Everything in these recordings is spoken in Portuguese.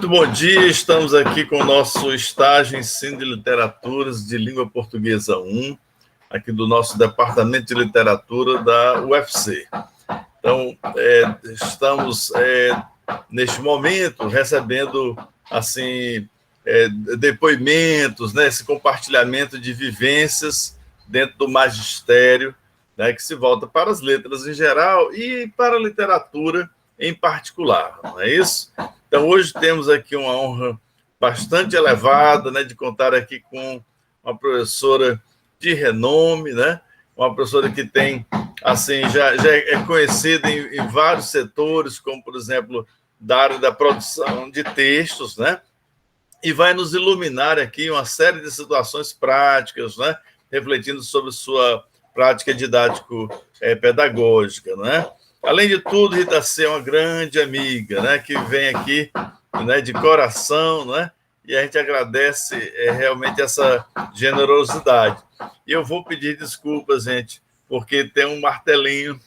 Muito bom dia, estamos aqui com o nosso estágio Ensino de Literaturas de Língua Portuguesa 1, aqui do nosso Departamento de Literatura da UFC. Então, estamos, neste momento, recebendo, assim, depoimentos, né, esse compartilhamento de vivências dentro do magistério, né, que se volta para as letras em geral e para a literatura em particular, não é isso? Então, hoje temos aqui uma honra bastante elevada, né, de contar aqui com uma professora de renome, né, uma professora que tem, assim, já é conhecida em vários setores, como, por exemplo, da área da produção de textos, né, e vai nos iluminar aqui uma série de situações práticas, né, refletindo sobre sua prática didático-pedagógica, né. Além de tudo, Rita C. é uma grande amiga, né, que vem aqui, né, de coração, né, e a gente agradece realmente essa generosidade. E eu vou pedir desculpas, gente, porque tem um martelinho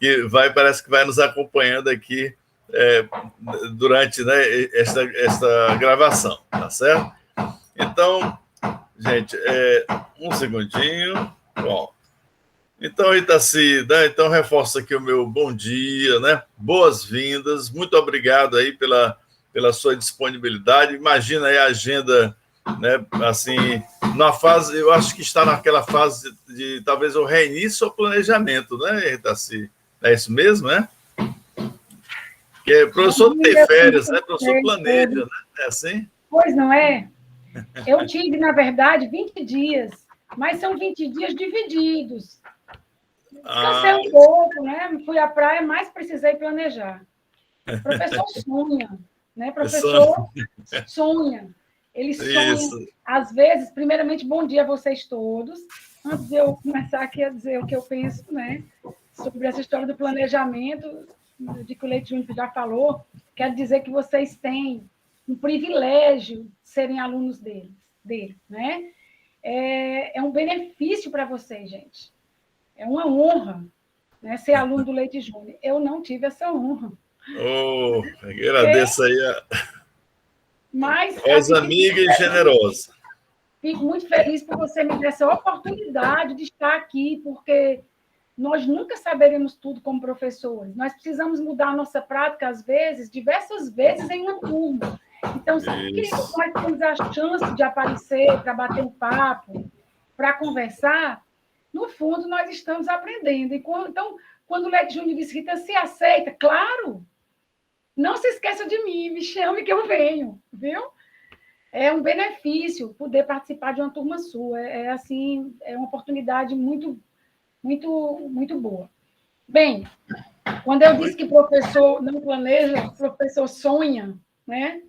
que parece que vai nos acompanhando aqui durante, né, esta gravação, tá certo? Então, gente, um segundinho. Bom. Então, Itaci, né? Então reforço aqui o meu bom dia, né? Boas-vindas, muito obrigado aí pela sua disponibilidade. Imagina aí a agenda, né? Assim, na fase, eu acho que está naquela fase de talvez o reinício ou planejamento, né, Itaci? É isso mesmo, né? Porque o professor tem férias, né? O professor planeja, né? É assim? Pois não é? Eu tive, na verdade, 20 dias, mas são 20 dias divididos. Descansei um pouco, né? Fui à praia, mas precisei planejar. O professor sonha, né? O professor sonha. Ele sonha. Isso. Às vezes, primeiramente, bom dia a vocês todos. Antes de eu começar aqui a dizer o que eu penso, né? Sobre essa história do planejamento, de que o Leite Júnior já falou, quero dizer que vocês têm um privilégio de serem alunos dele, né? É um benefício para vocês, gente. É uma honra, né, ser aluno do Leite Júnior. Eu não tive essa honra. Oh, agradeço aí Mas assim, amiga e generosa. Fico muito feliz por você me dar essa oportunidade de estar aqui, porque nós nunca saberemos tudo como professores. Nós precisamos mudar a nossa prática, às vezes, diversas vezes em uma turma. Então, sempre que nós temos a chance de aparecer para bater um papo, para conversar, no fundo, nós estamos aprendendo. Então, quando o Leite Júnior disse, Rita, se aceita? Claro! Não se esqueça de mim, me chame que eu venho, viu? É um benefício poder participar de uma turma sua. Assim, é uma oportunidade muito, muito, muito boa. Bem, quando eu disse que professor não planeja, professor sonha, né?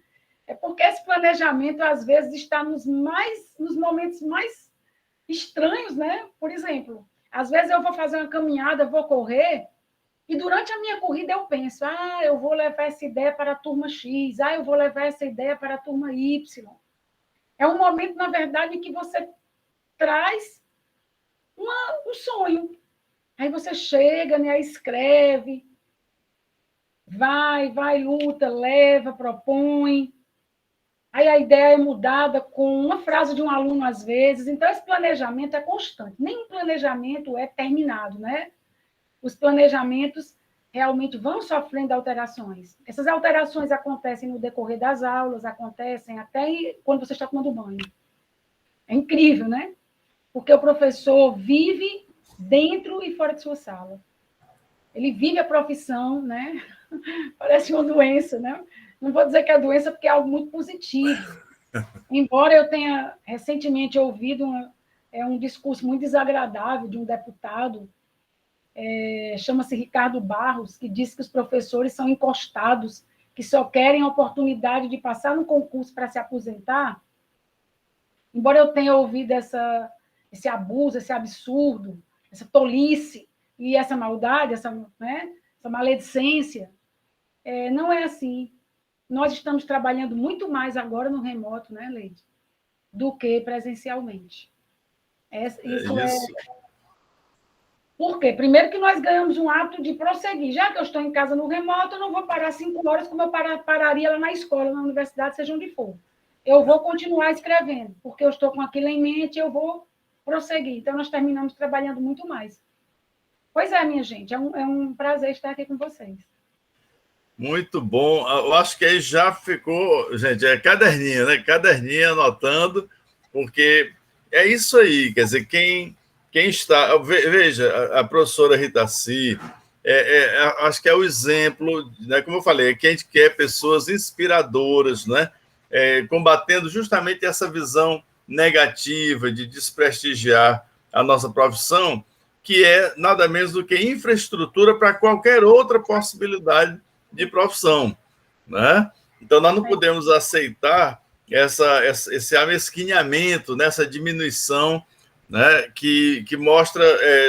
É porque esse planejamento, às vezes, está nos momentos mais estranhos, né? Por exemplo, às vezes eu vou fazer uma caminhada, vou correr, e durante a minha corrida eu penso, eu vou levar essa ideia para a turma X, eu vou levar essa ideia para a turma Y. É um momento, na verdade, em que você traz um sonho. Aí você chega, né, escreve, vai, luta, leva, propõe. Aí a ideia é mudada com uma frase de um aluno, às vezes. Então, esse planejamento é constante. Nenhum planejamento é terminado, né? Os planejamentos realmente vão sofrendo alterações. Essas alterações acontecem no decorrer das aulas, acontecem até quando você está tomando banho. É incrível, né? Porque o professor vive dentro e fora de sua sala. Ele vive a profissão, né? Parece uma doença, né? Não vou dizer que é doença porque é algo muito positivo. Embora eu tenha recentemente ouvido um discurso muito desagradável de um deputado, chama-se Ricardo Barros, que diz que os professores são encostados, que só querem a oportunidade de passar no concurso para se aposentar. Embora eu tenha ouvido esse abuso, esse absurdo, essa tolice e essa maldade, essa maledicência, não é assim. Nós estamos trabalhando muito mais agora no remoto, né, Leide, do que presencialmente. Isso. Por quê? Primeiro que nós ganhamos um hábito de prosseguir. Já que eu estou em casa no remoto, eu não vou parar 5 horas como eu pararia lá na escola, na universidade, seja onde for. Eu vou continuar escrevendo, porque eu estou com aquilo em mente, eu vou prosseguir. Então, nós terminamos trabalhando muito mais. Pois é, minha gente, é um prazer estar aqui com vocês. Muito bom. Eu acho que aí já ficou, gente, é caderninho, né? Caderninho anotando, porque é isso aí. Quer dizer, quem está. Veja, a professora Ritaci, acho que é o exemplo, né? Como eu falei, que a gente quer pessoas inspiradoras, né? Combatendo justamente essa visão negativa de desprestigiar a nossa profissão, que é nada menos do que infraestrutura para qualquer outra possibilidade de profissão, né? Então, nós não podemos aceitar esse amesquinhamento, nessa diminuição, né? Que mostra,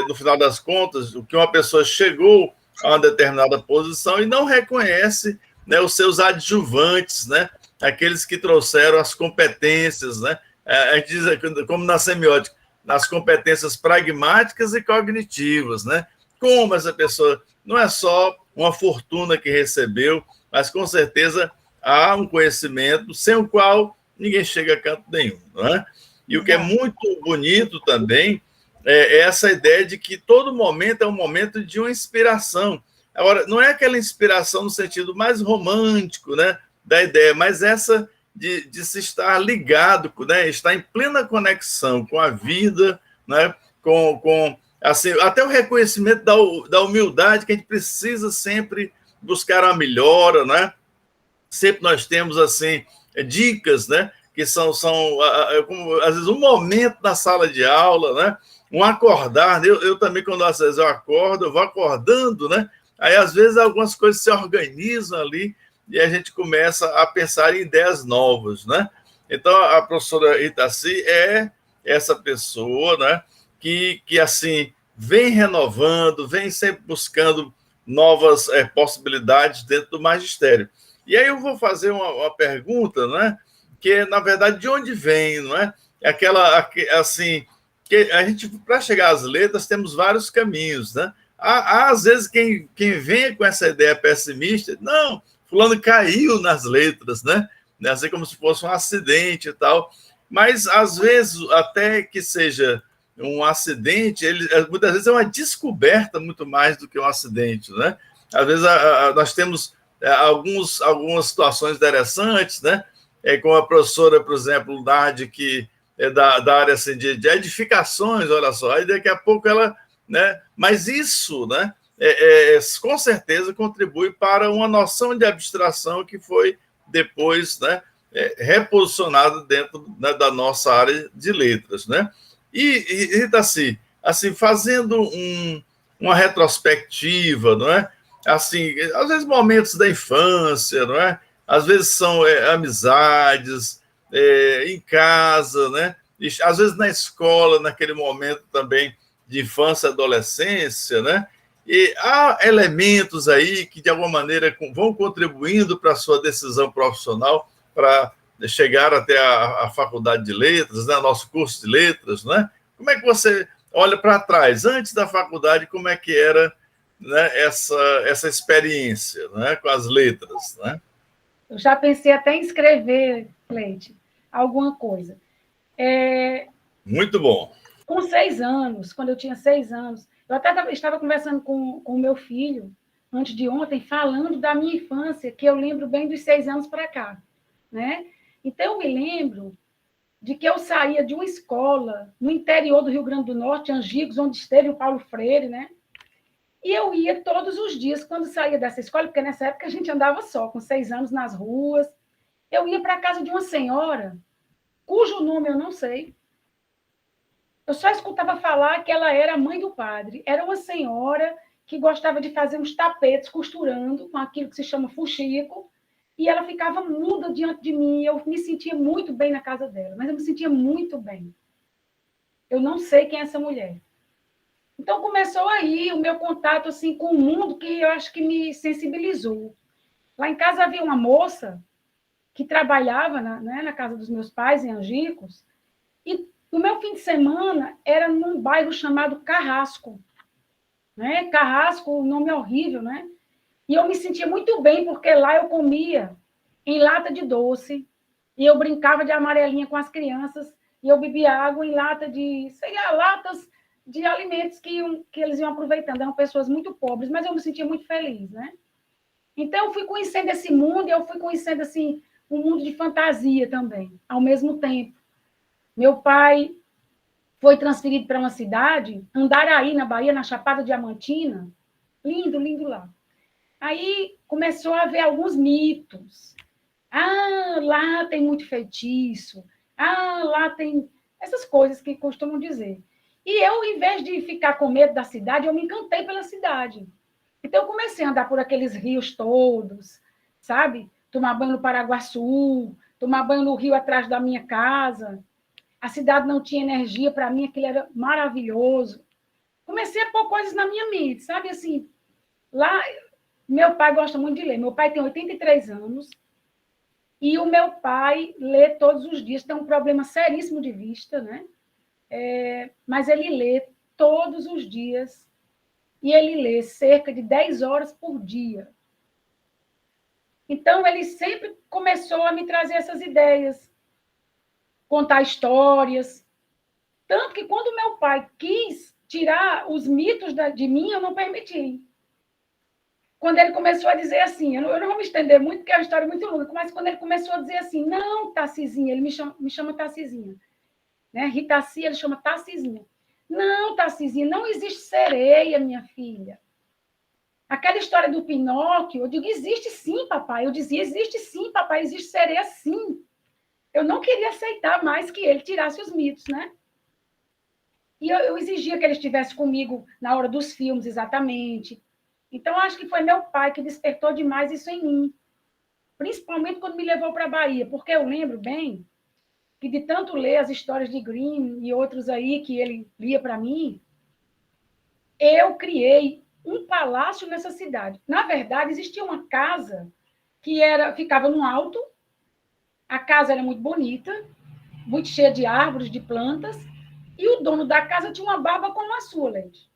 no final das contas, o que uma pessoa chegou a uma determinada posição e não reconhece, né, os seus adjuvantes, né? Aqueles que trouxeram as competências, né? A gente diz, como na semiótica, nas competências pragmáticas e cognitivas, né? Como essa pessoa não é só uma fortuna que recebeu, mas com certeza há um conhecimento sem o qual ninguém chega a canto nenhum, não é? E o que é muito bonito também é essa ideia de que todo momento é um momento de uma inspiração. Agora, não é aquela inspiração no sentido mais romântico, né, da ideia, mas essa de se estar ligado, né, estar em plena conexão com a vida, né, com assim, até o reconhecimento da humildade, que a gente precisa sempre buscar a melhora, né? Sempre nós temos, assim, dicas, né? Que são como, às vezes, um momento na sala de aula, né? Um acordar. Eu também, quando às vezes eu acordo, eu vou acordando, né? Aí, às vezes, algumas coisas se organizam ali e a gente começa a pensar em ideias novas, né? Então, a professora Itaci é essa pessoa, né? Que assim, vem renovando, vem sempre buscando novas possibilidades dentro do magistério. E aí eu vou fazer uma pergunta, né? Que na verdade de onde vem, não é? Aquela assim, que a gente para chegar às letras temos vários caminhos, né? Há às vezes quem vem com essa ideia pessimista, não, fulano caiu nas letras, né? Assim como se fosse um acidente e tal. Mas às vezes até que seja um acidente, muitas vezes é uma descoberta muito mais do que um acidente, né? Às vezes nós temos algumas situações interessantes, né? Com a professora, por exemplo, Nardi, que é da área assim, de edificações, olha só, aí daqui a pouco ela, né? Mas isso, né? Com certeza contribui para uma noção de abstração que foi depois, né? Reposicionada dentro, né, da nossa área de letras, né? E Rita, assim, fazendo uma retrospectiva, não é? Assim, às vezes momentos da infância, não é? Às vezes são amizades, em casa, né? E, às vezes na escola, naquele momento também de infância e adolescência, né? E há elementos aí que, de alguma maneira, vão contribuindo para a sua decisão profissional, para chegar até a faculdade de letras, né? Nosso curso de letras, né? Como é que você olha para trás, antes da faculdade, como é que era, né, essa experiência, né, com as letras, né? Eu já pensei até em escrever, Cleide, alguma coisa. Muito bom. Com 6 anos, quando eu tinha 6 anos, eu até estava conversando com o meu filho, antes de ontem, falando da minha infância, que eu lembro bem dos 6 anos para cá, né? Então, eu me lembro de que eu saía de uma escola no interior do Rio Grande do Norte, Angicos, onde esteve o Paulo Freire, né? E eu ia todos os dias, quando saía dessa escola, porque nessa época a gente andava só, com 6 anos nas ruas, eu ia para a casa de uma senhora, cujo nome eu não sei. Eu só escutava falar que ela era a mãe do padre. Era uma senhora que gostava de fazer uns tapetes costurando com aquilo que se chama fuxico, e ela ficava muda diante de mim. Eu me sentia muito bem na casa dela, mas eu me sentia muito bem. Eu não sei quem é essa mulher. Então começou aí o meu contato assim com o mundo, que eu acho que me sensibilizou. Lá em casa havia uma moça que trabalhava na casa dos meus pais, em Angicos, e o meu fim de semana era num bairro chamado Carrasco. né? Carrasco, nome horrível, né? E eu me sentia muito bem, porque lá eu comia em lata de doce, e eu brincava de amarelinha com as crianças, e eu bebia água em lata de, sei lá, latas de alimentos que eles iam aproveitando. Eram pessoas muito pobres, mas eu me sentia muito feliz, né? Então, eu fui conhecendo esse mundo, e eu fui conhecendo, assim, um mundo de fantasia também, ao mesmo tempo. Meu pai foi transferido para uma cidade, Andaraí, na Bahia, na Chapada Diamantina. Lindo, lindo lá. Aí começou a haver alguns mitos. Ah, lá tem muito feitiço. Ah, lá tem essas coisas que costumam dizer. E eu, em vez de ficar com medo da cidade, eu me encantei pela cidade. Então, eu comecei a andar por aqueles rios todos, sabe? Tomar banho no Paraguaçu, tomar banho no rio atrás da minha casa. A cidade não tinha energia, para mim aquilo era maravilhoso. Comecei a pôr coisas na minha mente, sabe? Assim, lá, meu pai gosta muito de ler. Meu pai tem 83 anos e o meu pai lê todos os dias. Tem um problema seríssimo de vista, né? Mas ele lê todos os dias e ele lê cerca de 10 horas por dia. Então, ele sempre começou a me trazer essas ideias, contar histórias. Tanto que quando meu pai quis tirar os mitos de mim, eu não permiti. Quando ele começou a dizer assim, eu não vou me estender muito, porque é uma história muito longa, mas quando ele começou a dizer assim, não, Tarcisinha, ele me chama Tarcisinha, né? Ritaci, ele chama Tarcisinha. Não, Tarcisinha, não existe sereia, minha filha. Aquela história do Pinóquio, eu digo, existe sim, papai. Eu dizia, existe sim, papai, existe sereia sim. Eu não queria aceitar mais que ele tirasse os mitos, né? E eu exigia que ele estivesse comigo na hora dos filmes, exatamente. Então, acho que foi meu pai que despertou demais isso em mim, principalmente quando me levou para a Bahia, porque eu lembro bem que, de tanto ler as histórias de Grimm e outros aí que ele lia para mim, eu criei um palácio nessa cidade. Na verdade, existia uma casa que ficava no alto, a casa era muito bonita, muito cheia de árvores, de plantas, e o dono da casa tinha uma barba como a sua, Leite.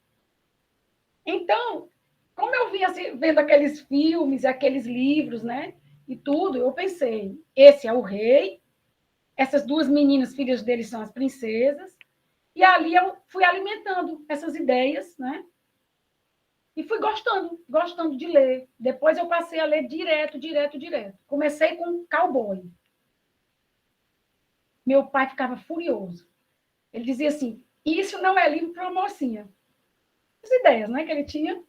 Então, como eu vinha vendo aqueles filmes, aqueles livros, né? E tudo, eu pensei, esse é o rei, essas duas meninas, filhas dele, são as princesas, e ali eu fui alimentando essas ideias, né? E fui gostando de ler. Depois eu passei a ler direto, direto, direto. Comecei com Cowboy. Meu pai ficava furioso. Ele dizia assim, isso não é livro para mocinha. As ideias, né, que ele tinha.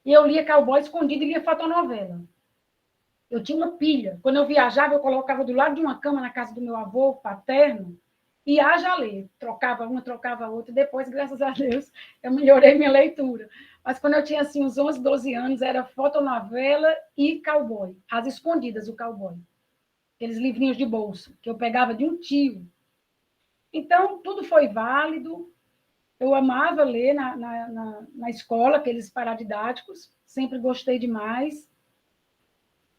E eu lia Cowboy escondido e lia fotonovela. Eu tinha uma pilha. Quando eu viajava, eu colocava do lado de uma cama na casa do meu avô paterno e haja a ler. Trocava uma, trocava outra. Depois, graças a Deus, eu melhorei minha leitura. Mas quando eu tinha assim, uns 11, 12 anos, era fotonovela e cowboy. As escondidas, o cowboy. Aqueles livrinhos de bolso que eu pegava de um tio. Então, tudo foi válido. Eu amava ler na escola, aqueles paradidáticos. Sempre gostei demais.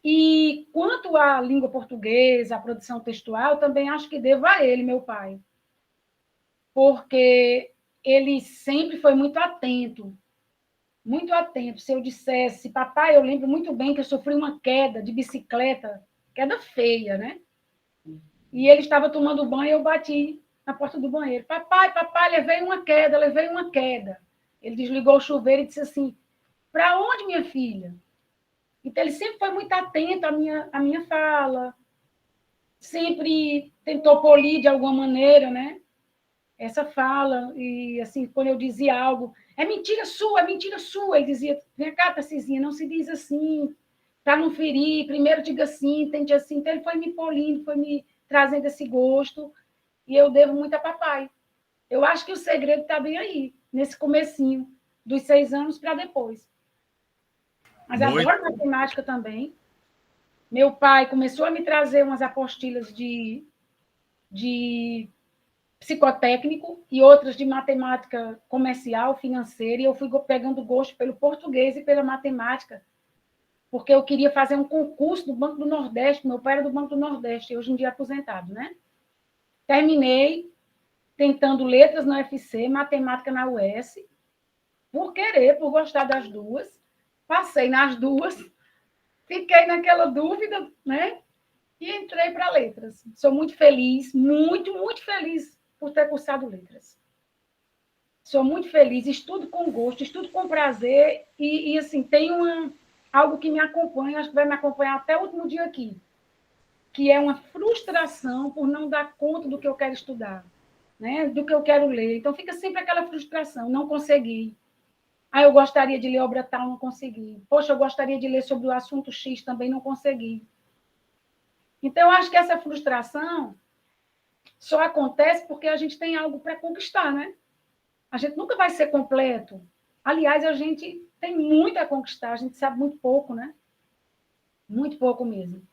E quanto à língua portuguesa, à produção textual, também acho que devo a ele, meu pai, porque ele sempre foi muito atento, muito atento. Se eu dissesse, papai, eu lembro muito bem que eu sofri uma queda de bicicleta, queda feia, né? E ele estava tomando banho e eu bati na porta do banheiro. Papai, papai, levei uma queda, levei uma queda. Ele desligou o chuveiro e disse assim, para onde, minha filha? Então, ele sempre foi muito atento à minha fala, sempre tentou polir de alguma maneira, né? Essa fala, e assim, quando eu dizia algo, é mentira sua, ele dizia, vem cá, Tarcisinha, não se diz assim, para não ferir, primeiro diga assim, tente assim. Então, ele foi me polindo, foi me trazendo esse gosto, e eu devo muito a papai. Eu acho que o segredo está bem aí, nesse comecinho, dos 6 anos para depois. Mas Muito. adoro matemática também. Meu pai começou a me trazer umas apostilas de psicotécnico e outras de matemática comercial, financeira, e eu fui pegando gosto pelo português e pela matemática, porque eu queria fazer um concurso do Banco do Nordeste, meu pai era do Banco do Nordeste, hoje em dia aposentado, né? Terminei tentando letras na UFC, matemática na UES, por querer, por gostar das duas, passei nas duas, fiquei naquela dúvida, né? E entrei para letras. Sou muito feliz, muito, muito feliz por ter cursado letras. Sou muito feliz, estudo com gosto, estudo com prazer e assim, tem algo que me acompanha, acho que vai me acompanhar até o último dia aqui, que é uma frustração por não dar conta do que eu quero estudar, né? Do que eu quero ler. Então, fica sempre aquela frustração, não consegui. Eu gostaria de ler obra tal, não consegui. Poxa, eu gostaria de ler sobre o assunto X, também não consegui. Então, eu acho que essa frustração só acontece porque a gente tem algo para conquistar, né? A gente nunca vai ser completo. Aliás, a gente tem muito a conquistar, a gente sabe muito pouco, né? Muito pouco mesmo.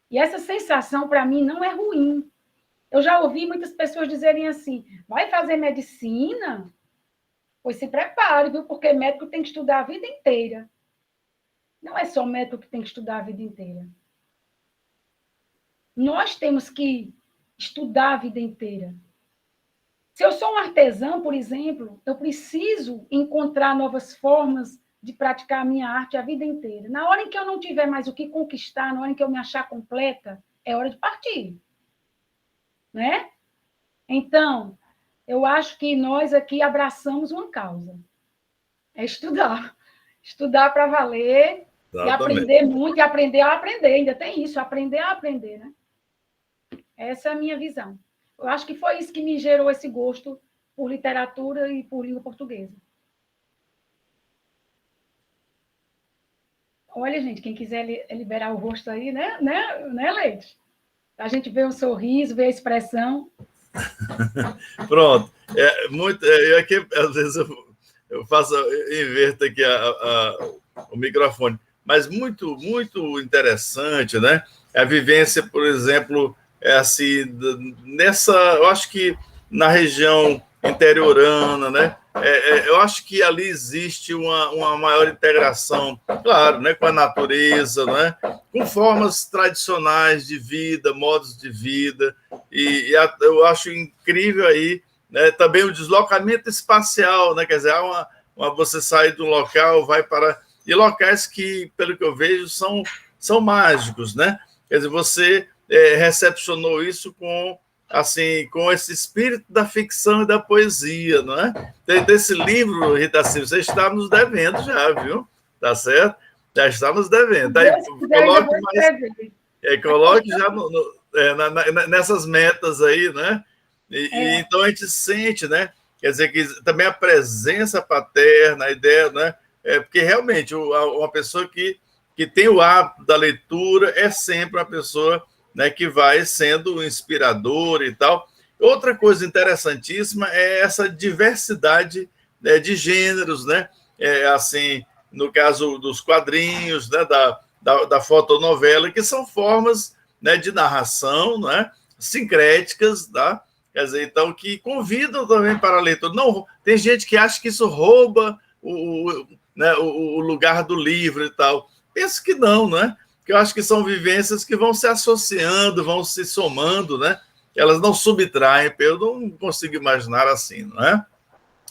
E essa sensação, para mim, não é ruim. Eu já ouvi muitas pessoas dizerem assim, vai fazer medicina? Pois se prepare, viu? Porque médico tem que estudar a vida inteira. Não é só médico que tem que estudar a vida inteira. Nós temos que estudar a vida inteira. Se eu sou um artesão, por exemplo, eu preciso encontrar novas formas de praticar a minha arte a vida inteira. Na hora em que eu não tiver mais o que conquistar, na hora em que eu me achar completa, é hora de partir. Né? Então, eu acho que nós aqui abraçamos uma causa. É estudar. Estudar para valer. Exatamente. E aprender muito, e aprender a aprender. Ainda tem isso, aprender a aprender, né? Essa é a minha visão. Eu acho que foi isso que me gerou esse gosto por literatura e por língua portuguesa. Olha, gente, quem quiser liberar o rosto aí, né, Leite? A gente vê o sorriso, vê a expressão. Pronto. Eu aqui, às vezes, eu inverto aqui o microfone. Mas muito, muito interessante, né? A vivência, por exemplo, assim, eu acho que na região interiorana, né? Eu acho que ali existe uma maior integração, claro, né, com a natureza, né, com formas tradicionais de vida, modos de vida, eu acho incrível aí, né, também o deslocamento espacial, né, quer dizer, você sai de um local, vai para... E locais que, pelo que eu vejo, são mágicos, né? Quer dizer, você recepcionou isso com esse espírito da ficção e da poesia, não é? Desse livro, Rita Silva, você está nos devendo já, viu? Tá certo? Já está nos devendo. Aí, coloque já nessas metas aí, né? Então a gente sente, né? Quer dizer, que também a presença paterna, a ideia, né? Porque realmente uma pessoa que tem o hábito da leitura é sempre uma pessoa, né, que vai sendo inspiradora e tal. Outra coisa interessantíssima é essa diversidade, né, de gêneros, né? Assim, no caso dos quadrinhos, né, da fotonovela, que são formas, né, de narração, né, sincréticas, tá? Quer dizer, então, que convidam também para a leitura. Não, tem gente que acha que isso rouba o lugar do livro e tal. Penso que não, né? Que eu acho que são vivências que vão se associando, vão se somando, né? Elas não subtraem, eu não consigo imaginar assim, não é?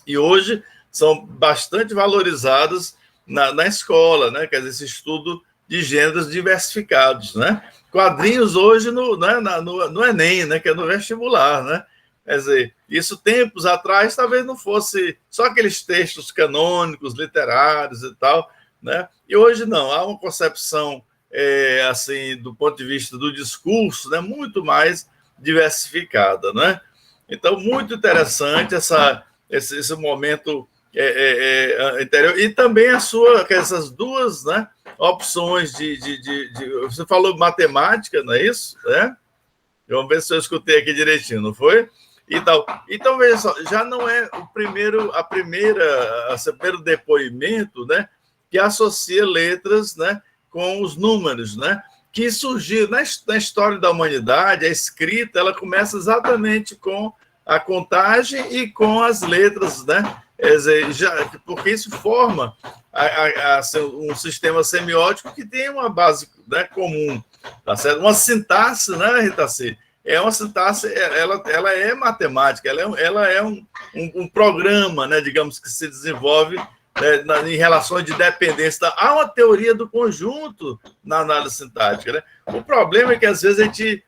E hoje são bastante valorizadas na escola, né? Quer dizer, esse estudo de gêneros diversificados, né? Quadrinhos hoje no Enem, né? Que é no vestibular, né? Quer dizer, isso tempos atrás talvez não fosse só aqueles textos canônicos, literários e tal, né? E hoje não, há uma concepção assim, do ponto de vista do discurso, né, muito mais diversificada, né? Então, muito interessante esse momento interior. E também essas duas, né, opções você falou matemática, não é isso? Vamos ver se eu escutei aqui direitinho, não foi? Então, veja só, já não é o primeiro depoimento, né, que associa letras, né, com os números, né? Que surgiu na história da humanidade, a escrita, ela começa exatamente com a contagem e com as letras, né? Porque isso forma um sistema semiótico que tem uma base, né, comum, tá certo? Uma sintaxe, né, Rita C? é uma sintaxe, ela é matemática, ela é um programa, né, digamos, que se desenvolve em relações de dependência. Há uma teoria do conjunto na análise sintática, né? O problema é que, às vezes, a gente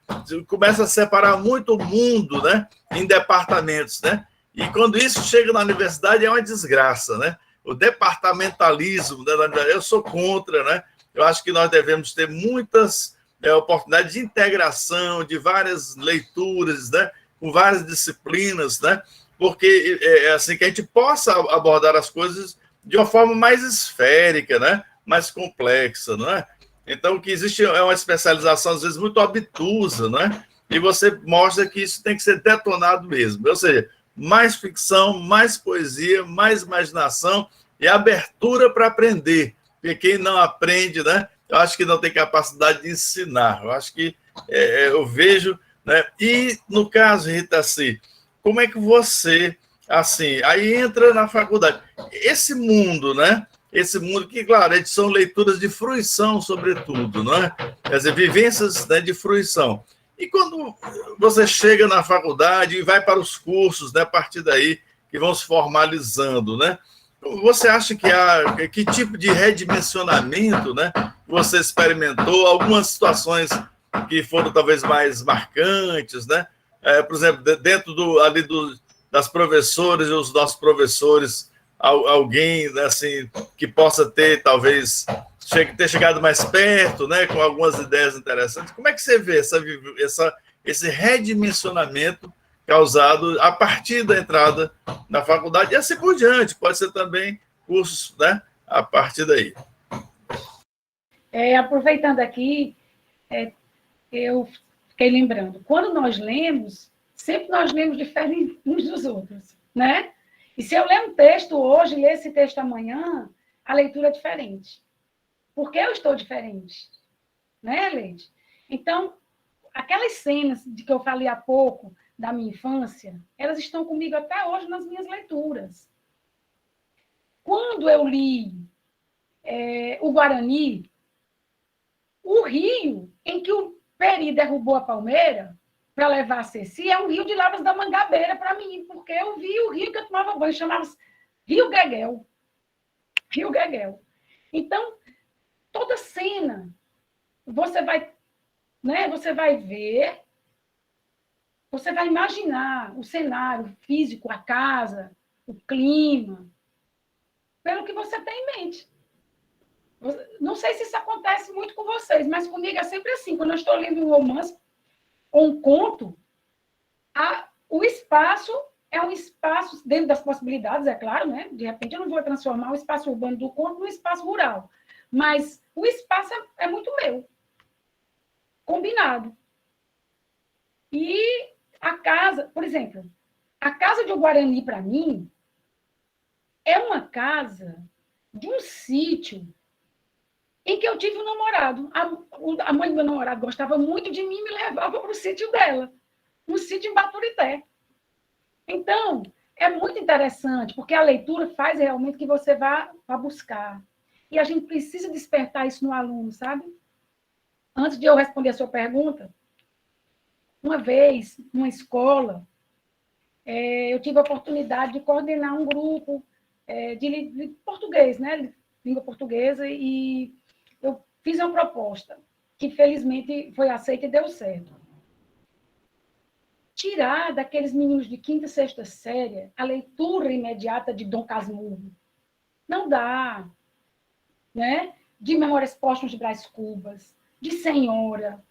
começa a separar muito o mundo, né, em departamentos, né? E quando isso chega na universidade é uma desgraça, né? O departamentalismo, né, eu sou contra, né? Eu acho que nós devemos ter muitas oportunidades de integração, de várias leituras, né? Com várias disciplinas, né? Porque é assim que a gente possa abordar as coisas de uma forma mais esférica, né? Mais complexa, não é? Então, o que existe é uma especialização, às vezes, muito obtusa, né? E você mostra que isso tem que ser detonado mesmo. Ou seja, mais ficção, mais poesia, mais imaginação e abertura para aprender. Porque quem não aprende, né? Eu acho que não tem capacidade de ensinar. Eu acho que eu vejo, né? E no caso, Rita C., como é que você, assim, aí entra na faculdade? Esse mundo, né? Esse mundo que, claro, são leituras de fruição, sobretudo, não é? Quer dizer, vivências, né, de fruição. E quando você chega na faculdade e vai para os cursos, né, a partir daí, que vão se formalizando, né? Você acha que tipo de redimensionamento, né, você experimentou? Algumas situações que foram talvez mais marcantes, né? Por exemplo, dentro das professoras e os nossos professores, alguém assim que possa ter talvez ter chegado mais perto, né, com algumas ideias interessantes. Como é que você vê esse redimensionamento causado a partir da entrada na faculdade e assim por diante? Pode ser também cursos, né, a partir daí. Aproveitando aqui, eu fiquei lembrando, quando nós lemos, sempre nós lemos diferente uns dos outros, né? E se eu ler um texto hoje, ler esse texto amanhã, a leitura é diferente. Porque eu estou diferente, né, Leide? Então, aquelas cenas de que eu falei há pouco, da minha infância, elas estão comigo até hoje nas minhas leituras. Quando eu li o Guarani, o rio em que o Peri derrubou a palmeira para levar a Ceci é um rio de Lavras da Mangabeira para mim, porque eu vi o rio que eu tomava banho, chamava-se Rio Gueguel. Rio Gueguel. Então, toda cena, você vai ver, você vai imaginar o cenário físico, a casa, o clima, pelo que você tem em mente. Não sei se isso acontece muito com vocês, mas comigo é sempre assim. Quando eu estou lendo um romance ou um conto, o espaço é um espaço, dentro das possibilidades, é claro, né? De repente eu não vou transformar o espaço urbano do conto num espaço rural, mas o espaço é muito meu, combinado. E a casa, por exemplo, a casa de Guarani, para mim, é uma casa de um sítio em que eu tive um namorado. A mãe do meu namorado gostava muito de mim e me levava para o sítio dela, no sítio em Baturité. Então, é muito interessante, porque a leitura faz realmente que você vá buscar. E a gente precisa despertar isso no aluno, sabe? Antes de eu responder a sua pergunta, uma vez, numa escola, eu tive a oportunidade de coordenar um grupo de português, né? Língua portuguesa, e eu fiz uma proposta que, felizmente, foi aceita e deu certo. Tirar daqueles meninos de quinta e sexta série a leitura imediata de Dom Casmurro. Não dá. Né? De Memórias Póstumas de Brás Cubas, de Senhora.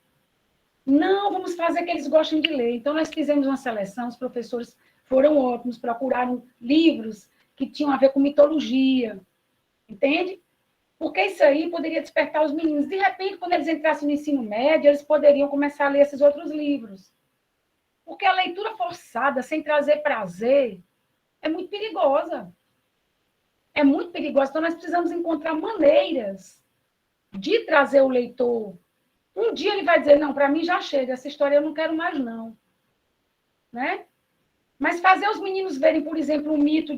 Não, vamos fazer que eles gostem de ler. Então, nós fizemos uma seleção, os professores foram ótimos, procuraram livros que tinham a ver com mitologia, entende? Porque isso aí poderia despertar os meninos. De repente, quando eles entrassem no ensino médio, eles poderiam começar a ler esses outros livros. Porque a leitura forçada, sem trazer prazer, é muito perigosa. É muito perigosa. Então, nós precisamos encontrar maneiras de trazer o leitor. Um dia ele vai dizer, não, para mim já chega, essa história eu não quero mais, não. Né? Mas fazer os meninos verem, por exemplo, um mito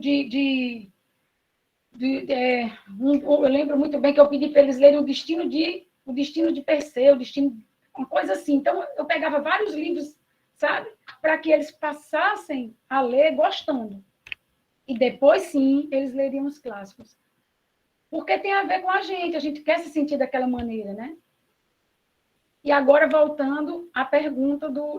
eu lembro muito bem que eu pedi para eles lerem o destino de Perseu, uma coisa assim. Então, eu pegava vários livros sabe? Para que eles passassem a ler gostando. E depois, sim, eles leriam os clássicos. Porque tem a ver com a gente quer se sentir daquela maneira, né? E agora, voltando à pergunta do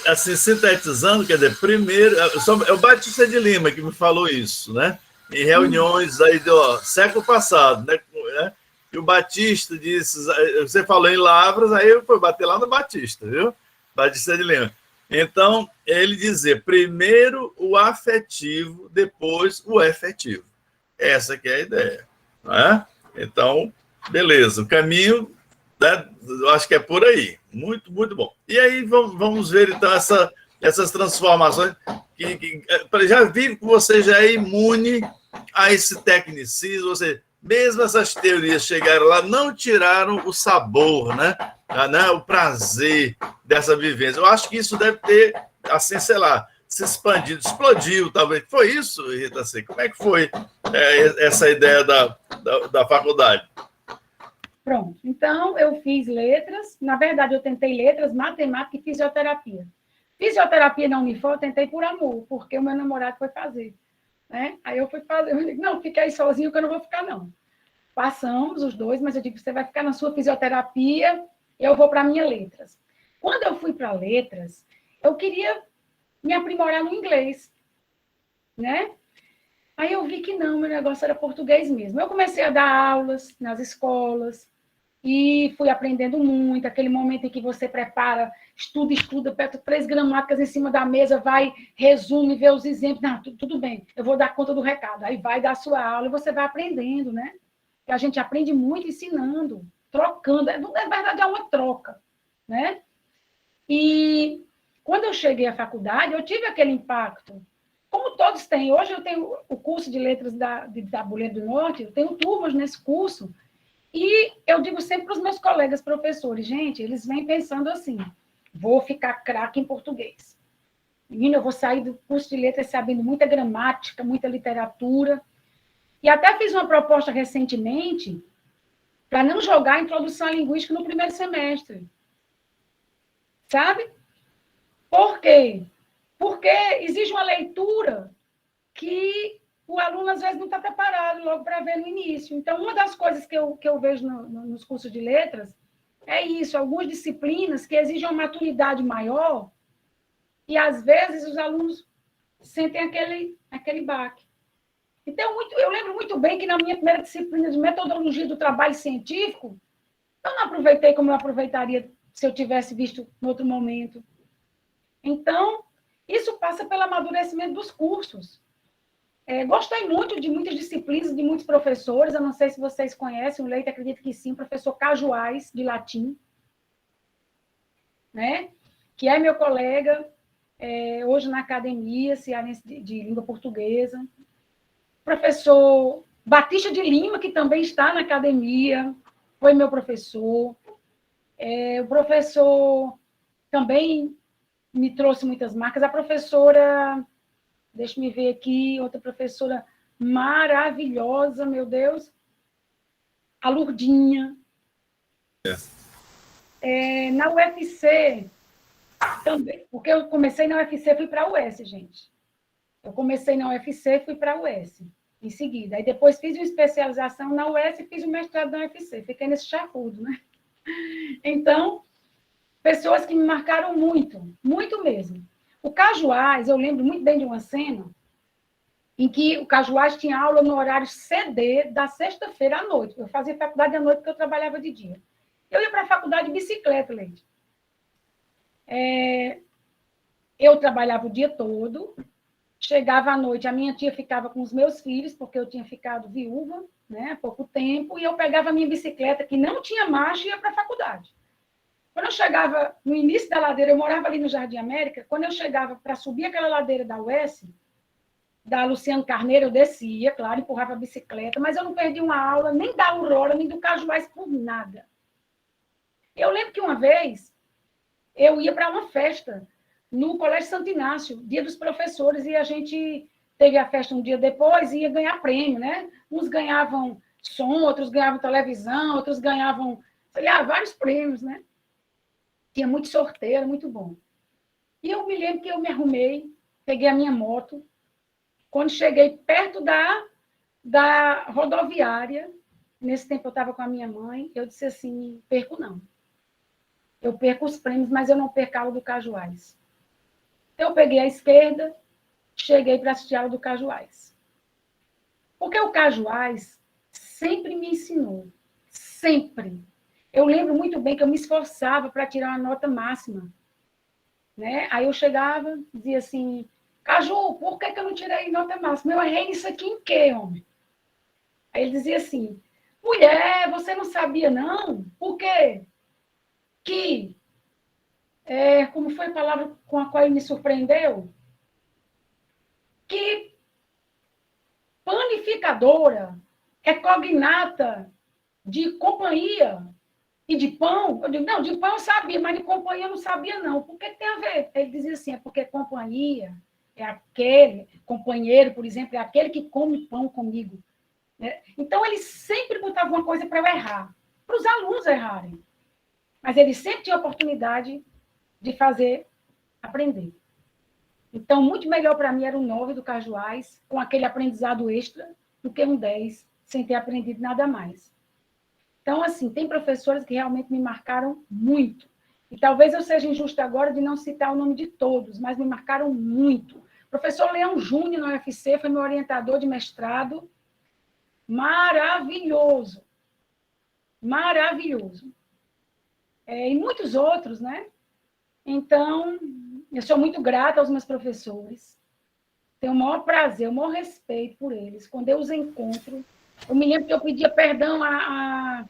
assim, sintetizando, quer dizer, primeiro, é o Batista de Lima que me falou isso, né? Em reuniões aí do século passado, né? E o Batista disse, você falou em Lavras, aí eu fui bater lá no Batista, viu? Batista de Lima. Então, ele dizer primeiro o afetivo, depois o efetivo. Essa que é a ideia, né? Então, beleza, o caminho, né, eu acho que é por aí. Muito, muito bom. E aí vamos ver, então, essas transformações. Já vi que você já é imune a esse tecnicismo, ou seja, mesmo essas teorias chegaram lá, não tiraram o sabor, né? O prazer dessa vivência. Eu acho que isso deve ter, assim, sei lá, se expandido, explodiu, talvez. Foi isso, Rita C? Como é que foi essa ideia da faculdade? Pronto. Então, eu fiz letras. Na verdade, eu tentei letras, matemática e fisioterapia. Fisioterapia na Unifor eu tentei por amor, porque o meu namorado foi fazer. Né? Aí eu fui fazer. Eu digo, não, fica aí sozinho que eu não vou ficar, não. Passamos os dois, mas eu digo, você vai ficar na sua fisioterapia, eu vou para a minha letras. Quando eu fui para letras, eu queria me aprimorar no inglês, né? Aí eu vi que não, meu negócio era português mesmo. Eu comecei a dar aulas nas escolas e fui aprendendo muito. Aquele momento em que você prepara, estuda, pega 3 gramáticas em cima da mesa, vai, resume, vê os exemplos. Não, tudo bem, eu vou dar conta do recado. Aí vai dar a sua aula e você vai aprendendo, né? Que a gente aprende muito ensinando, trocando. Na verdade, é uma troca, né? E quando eu cheguei à faculdade, eu tive aquele impacto. Como todos têm. Hoje eu tenho o curso de letras da Bolívia do Norte, eu tenho turmas nesse curso, e eu digo sempre para os meus colegas professores, gente, eles vêm pensando assim, vou ficar craque em português. Menina, eu vou sair do curso de letras sabendo muita gramática, muita literatura, e até fiz uma proposta recentemente para não jogar a introdução à linguística no primeiro semestre. Sabe? Por quê? Porque exige uma leitura que o aluno, às vezes, não está preparado logo para ver no início. Então, uma das coisas que eu vejo nos cursos de letras é isso, algumas disciplinas que exigem uma maturidade maior e, às vezes, os alunos sentem aquele baque. Então, eu lembro muito bem que na minha primeira disciplina de metodologia do trabalho científico, eu não aproveitei como eu aproveitaria se eu tivesse visto em outro momento. Então, isso passa pelo amadurecimento dos cursos. Gostei muito de muitas disciplinas, de muitos professores, eu não sei se vocês conhecem, o Leite, acredito que sim, professor Cajuais, de latim, né? Que é meu colega, hoje na academia cearense de língua portuguesa. Professor Batista de Lima, que também está na academia, foi meu professor. O professor também me trouxe muitas marcas. A professora, deixa-me ver aqui, outra professora maravilhosa, meu Deus, a Lurdinha. Na UFC também, porque eu comecei na UFC, fui para a US, gente. Eu comecei na UFC, fui para a US em seguida. Aí depois fiz uma especialização na US e fiz o mestrado na UFC. Fiquei nesse chafudo, né? Então, pessoas que me marcaram muito, muito mesmo. O Cajuás, eu lembro muito bem de uma cena em que o Cajuás tinha aula no horário CD da sexta-feira à noite. Eu fazia faculdade à noite porque eu trabalhava de dia. Eu ia para a faculdade de bicicleta, Leite. Eu trabalhava o dia todo, chegava à noite, a minha tia ficava com os meus filhos, porque eu tinha ficado viúva, né, há pouco tempo, e eu pegava a minha bicicleta, que não tinha marcha, e ia para a faculdade. Quando eu chegava no início da ladeira, eu morava ali no Jardim América, quando eu chegava para subir aquela ladeira da UES, da Luciano Carneiro, eu descia, claro, empurrava a bicicleta, mas eu não perdi uma aula, nem da Aurora, nem do Cajuás, por nada. Eu lembro que uma vez, eu ia para uma festa no Colégio Santo Inácio, Dia dos Professores, e a gente teve a festa um dia depois e ia ganhar prêmio, né? Uns ganhavam som, outros ganhavam televisão, outros ganhavam, sei lá, vários prêmios, né? tinha muito sorteio, muito bom. E eu me lembro que eu me arrumei, peguei a minha moto. Quando cheguei perto da rodoviária, nesse tempo eu estava com a minha mãe, eu disse assim, perco não. Eu perco os prêmios, mas eu não perco a aula do Cajuás. Eu peguei a esquerda, cheguei para assistir a aula do Cajuás. Porque o Cajuás sempre me ensinou, sempre. Eu lembro muito bem que eu me esforçava para tirar uma nota máxima. Né? Aí eu chegava, dizia assim, Caju, por que eu não tirei nota máxima? Eu errei isso aqui em quê, homem? Aí ele dizia assim, mulher, você não sabia, não? Por quê? Que, como foi a palavra com a qual ele me surpreendeu? Que panificadora é cognata de companhia e de pão. Eu digo, não, de pão eu sabia, mas de companhia eu não sabia, não. Por que tem a ver? Ele dizia assim, é porque companhia é aquele, companheiro, por exemplo, é aquele que come pão comigo. Né? Então, ele sempre botava uma coisa para eu errar, para os alunos errarem. Mas ele sempre tinha a oportunidade de fazer aprender. Então, muito melhor para mim era um 9 do Cajuás, com aquele aprendizado extra, do que um 10, sem ter aprendido nada mais. Então, assim, tem professores que realmente me marcaram muito. E talvez eu seja injusta agora de não citar o nome de todos, mas me marcaram muito. O professor Leão Júnior, no UFC, foi meu orientador de mestrado. Maravilhoso. Maravilhoso. E muitos outros, né? Então, eu sou muito grata aos meus professores. Tenho o maior prazer, o maior respeito por eles. Quando eu os encontro, eu me lembro que eu pedia perdão a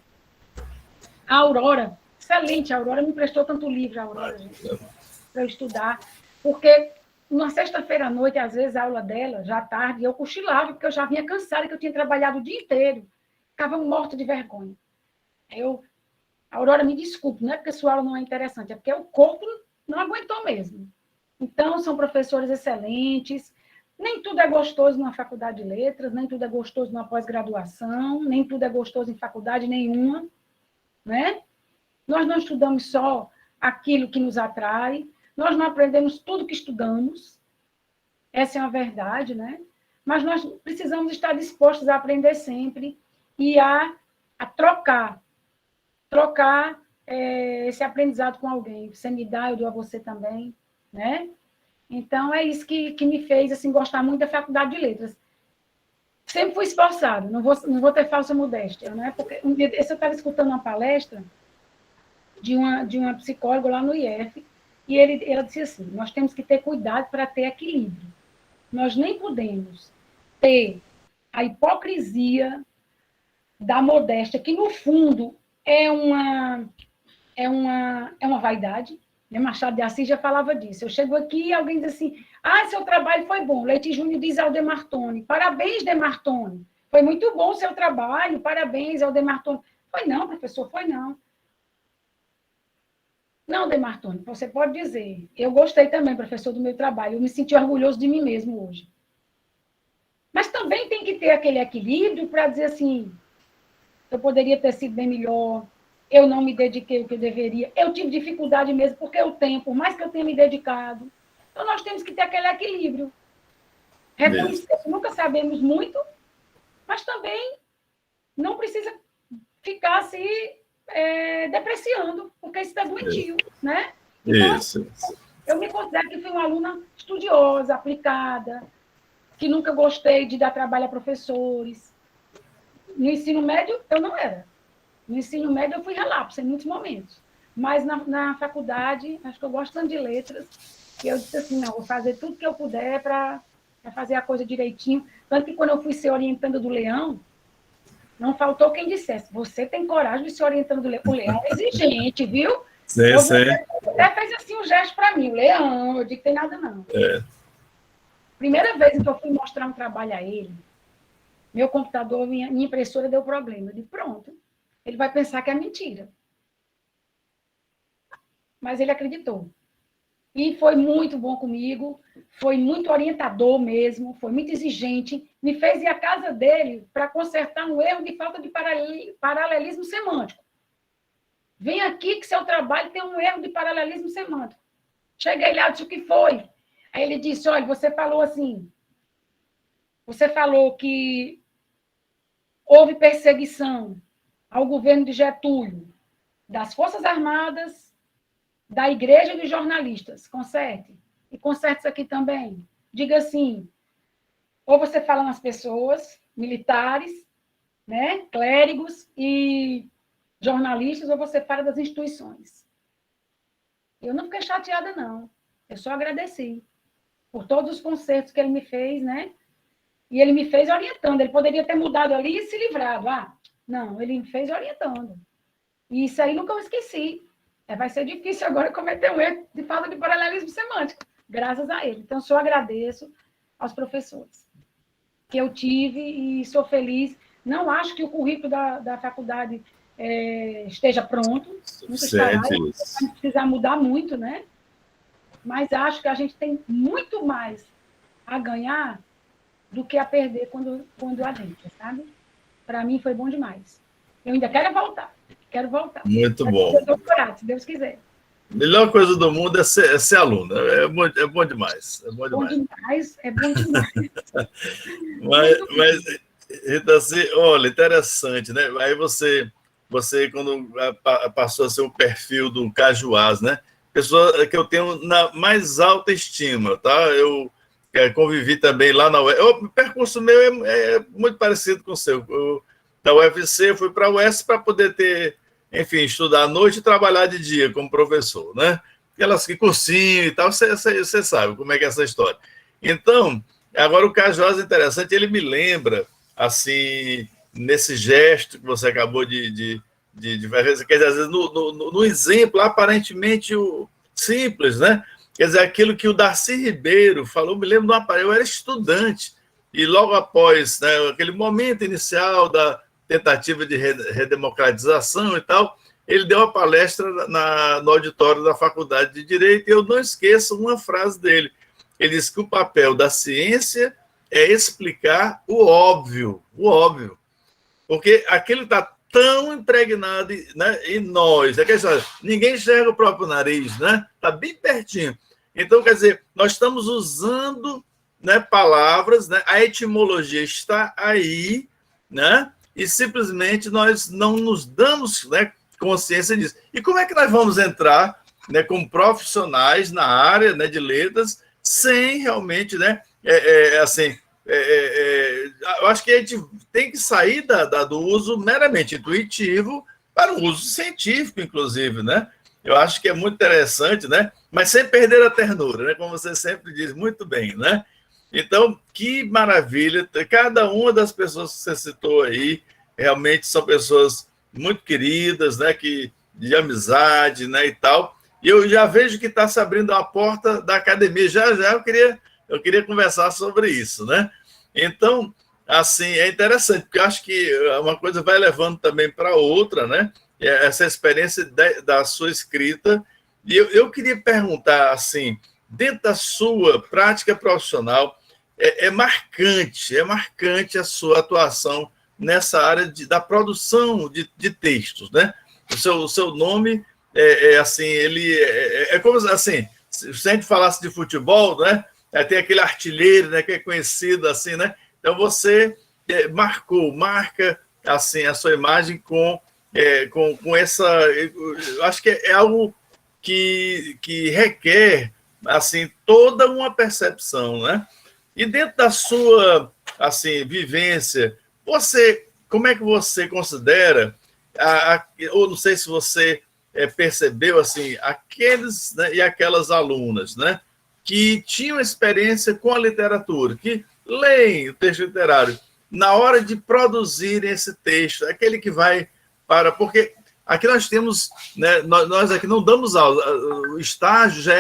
Aurora. Excelente, a Aurora me emprestou tanto livro, a Aurora, para eu estudar. Porque na sexta-feira à noite, às vezes, a aula dela, já à tarde, eu cochilava, porque eu já vinha cansada, que eu tinha trabalhado o dia inteiro. Ficava morta de vergonha. A Aurora, me desculpe, não é porque a sua aula não é interessante, é porque o corpo não aguentou mesmo. Então, são professores excelentes. Nem tudo é gostoso numa faculdade de letras, nem tudo é gostoso numa pós-graduação, nem tudo é gostoso em faculdade nenhuma, né? Nós não estudamos só aquilo que nos atrai, nós não aprendemos tudo que estudamos, essa é uma verdade, né? Mas nós precisamos estar dispostos a aprender sempre e a trocar esse aprendizado com alguém. Você me dá, eu dou a você também, né? Então, é isso que me fez assim, gostar muito da faculdade de letras. Sempre fui esforçada, não vou ter falsa modéstia, não é? Porque um dia eu estava escutando uma palestra de uma psicóloga lá no IF, e ela disse assim, nós temos que ter cuidado para ter equilíbrio. Nós nem podemos ter a hipocrisia da modéstia, que, no fundo, é uma vaidade. Machado de Assis já falava disso. Eu chego aqui e alguém diz assim, seu trabalho foi bom. Leite Júnior diz ao Demartoni, parabéns, Demartoni. Foi muito bom o seu trabalho, parabéns ao Demartoni. Foi não, professor, foi não. Não, Demartoni, você pode dizer. Eu gostei também, professor, do meu trabalho. Eu me senti orgulhoso de mim mesmo hoje. Mas também tem que ter aquele equilíbrio para dizer assim, eu poderia ter sido bem melhor, eu não me dediquei o que eu deveria, eu tive dificuldade mesmo, porque eu tenho, por mais que eu tenha me dedicado. Então, nós temos que ter aquele equilíbrio. Reconhecer que nunca sabemos muito, mas também não precisa ficar se depreciando, porque isso é doentio, né? Então, Isso. Eu me considero que fui uma aluna estudiosa, aplicada, que nunca gostei de dar trabalho a professores. No ensino médio, eu não era. No ensino médio, eu fui relapso em muitos momentos. Mas na faculdade, acho que eu gosto tanto de letras, que eu disse assim, não, vou fazer tudo que eu puder para fazer a coisa direitinho. Tanto que quando eu fui ser orientanda do Leão, não faltou quem dissesse, você tem coragem de ser orientanda do Leão. O Leão é exigente, viu? Sim, sim. Até fez assim um gesto para mim, o Leão, eu digo que tem nada não. Primeira vez que eu fui mostrar um trabalho a ele, meu computador, minha impressora deu problema. Eu disse, pronto, ele vai pensar que é mentira. Mas ele acreditou. E foi muito bom comigo, foi muito orientador mesmo, foi muito exigente, me fez ir à casa dele para consertar um erro de falta de paralelismo semântico. Vem aqui que seu trabalho tem um erro de paralelismo semântico. Cheguei lá, disse o que foi. Aí ele disse, olha, você falou assim, você falou que houve perseguição ao governo de Getúlio, das Forças Armadas, da Igreja e dos jornalistas. Conserte. E conserte isso aqui também. Diga assim, ou você fala nas pessoas, militares, né, clérigos e jornalistas, ou você fala das instituições. Eu não fiquei chateada, não. Eu só agradeci por todos os concertos que ele me fez, né? E ele me fez orientando. Ele poderia ter mudado ali e se livrado. Não, ele me fez orientando. E isso aí nunca eu esqueci. Vai ser difícil agora cometer um erro de falta de paralelismo semântico, graças a ele. Então, eu só agradeço aos professores que eu tive e sou feliz. Não acho que o currículo da faculdade esteja pronto. Nunca estará. Vai precisar mudar muito, né? Mas acho que a gente tem muito mais a ganhar do que a perder quando adentra, sabe? Para mim foi bom demais. Eu ainda quero voltar. Muito bom. Doutorado, se Deus quiser. A melhor coisa do mundo é ser aluno. É bom demais. É bom demais. É bom demais. Mas Rita, assim, olha, interessante, né? Aí você quando passou a ser o perfil do Cajuás, né? Pessoa que eu tenho na mais alta estima, tá? Eu convivi também lá na UES. O percurso meu é muito parecido com o seu. Da UFC, eu fui para a UES para poder enfim, estudar à noite e trabalhar de dia como professor, né? Aquelas que cursinho e tal, você sabe como é que é essa história. Então, agora o Cajuás é interessante, ele me lembra, assim, nesse gesto que você acabou de fazer, quer dizer, às vezes no exemplo aparentemente simples, né? Quer dizer, aquilo que o Darcy Ribeiro falou, me lembro de uma eu era estudante, e logo após, né, aquele momento inicial da tentativa de redemocratização e tal, ele deu uma palestra no auditório da Faculdade de Direito, e eu não esqueço uma frase dele. Ele disse que o papel da ciência é explicar o óbvio, porque aquilo está tão impregnado, né, em nós, ninguém enxerga o próprio nariz, né? Está bem pertinho. Então, quer dizer, nós estamos usando, né, palavras, né, a etimologia está aí, né? E simplesmente nós não nos damos, né, consciência disso. E como é que nós vamos entrar, né, como profissionais na área, né, de letras, sem realmente, né, eu acho que a gente tem que sair do uso meramente intuitivo para o uso científico, inclusive, né? Eu acho que é muito interessante, né? Mas sem perder a ternura, né? Como você sempre diz muito bem, né? Então, que maravilha. Cada uma das pessoas que você citou aí realmente são pessoas muito queridas, né? De amizade, né? E tal. E eu já vejo que está se abrindo a porta da academia. Já eu queria conversar sobre isso, né? Então, assim, é interessante, porque eu acho que uma coisa vai levando também para outra, né? Essa experiência da sua escrita. E eu queria perguntar, assim, dentro da sua prática profissional, é marcante a sua atuação nessa área da produção de textos, né? O seu nome assim, ele é como assim, se a gente falasse de futebol, né? Tem aquele artilheiro, né, que é conhecido assim, né? Então você marca assim a sua imagem com essa, eu acho que é algo que requer assim toda uma percepção, né? E dentro da sua assim vivência, como é que você considera ou não sei se você percebeu assim aqueles, né, e aquelas alunas, né, que tinham experiência com a literatura, que leem o texto literário, na hora de produzirem esse texto, aquele que vai porque aqui nós temos, né, nós aqui não damos aula, o estágio já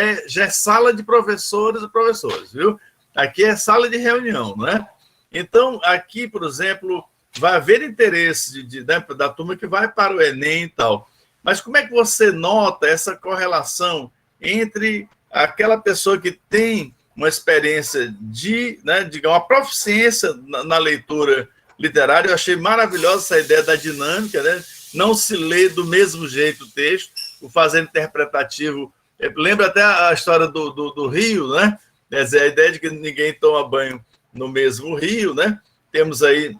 é sala de professoras e professores, viu? Aqui é sala de reunião, né? Então, aqui, por exemplo, vai haver interesse né, da turma que vai para o Enem e tal. Mas como é que você nota essa correlação entre aquela pessoa que tem uma experiência né, digamos, uma proficiência na leitura literária? Eu achei maravilhosa essa ideia da dinâmica, né? não se lê do mesmo jeito o texto, o fazer interpretativo. Lembra até a história do rio, né? Quer dizer, a ideia de que ninguém toma banho no mesmo rio, né? Temos aí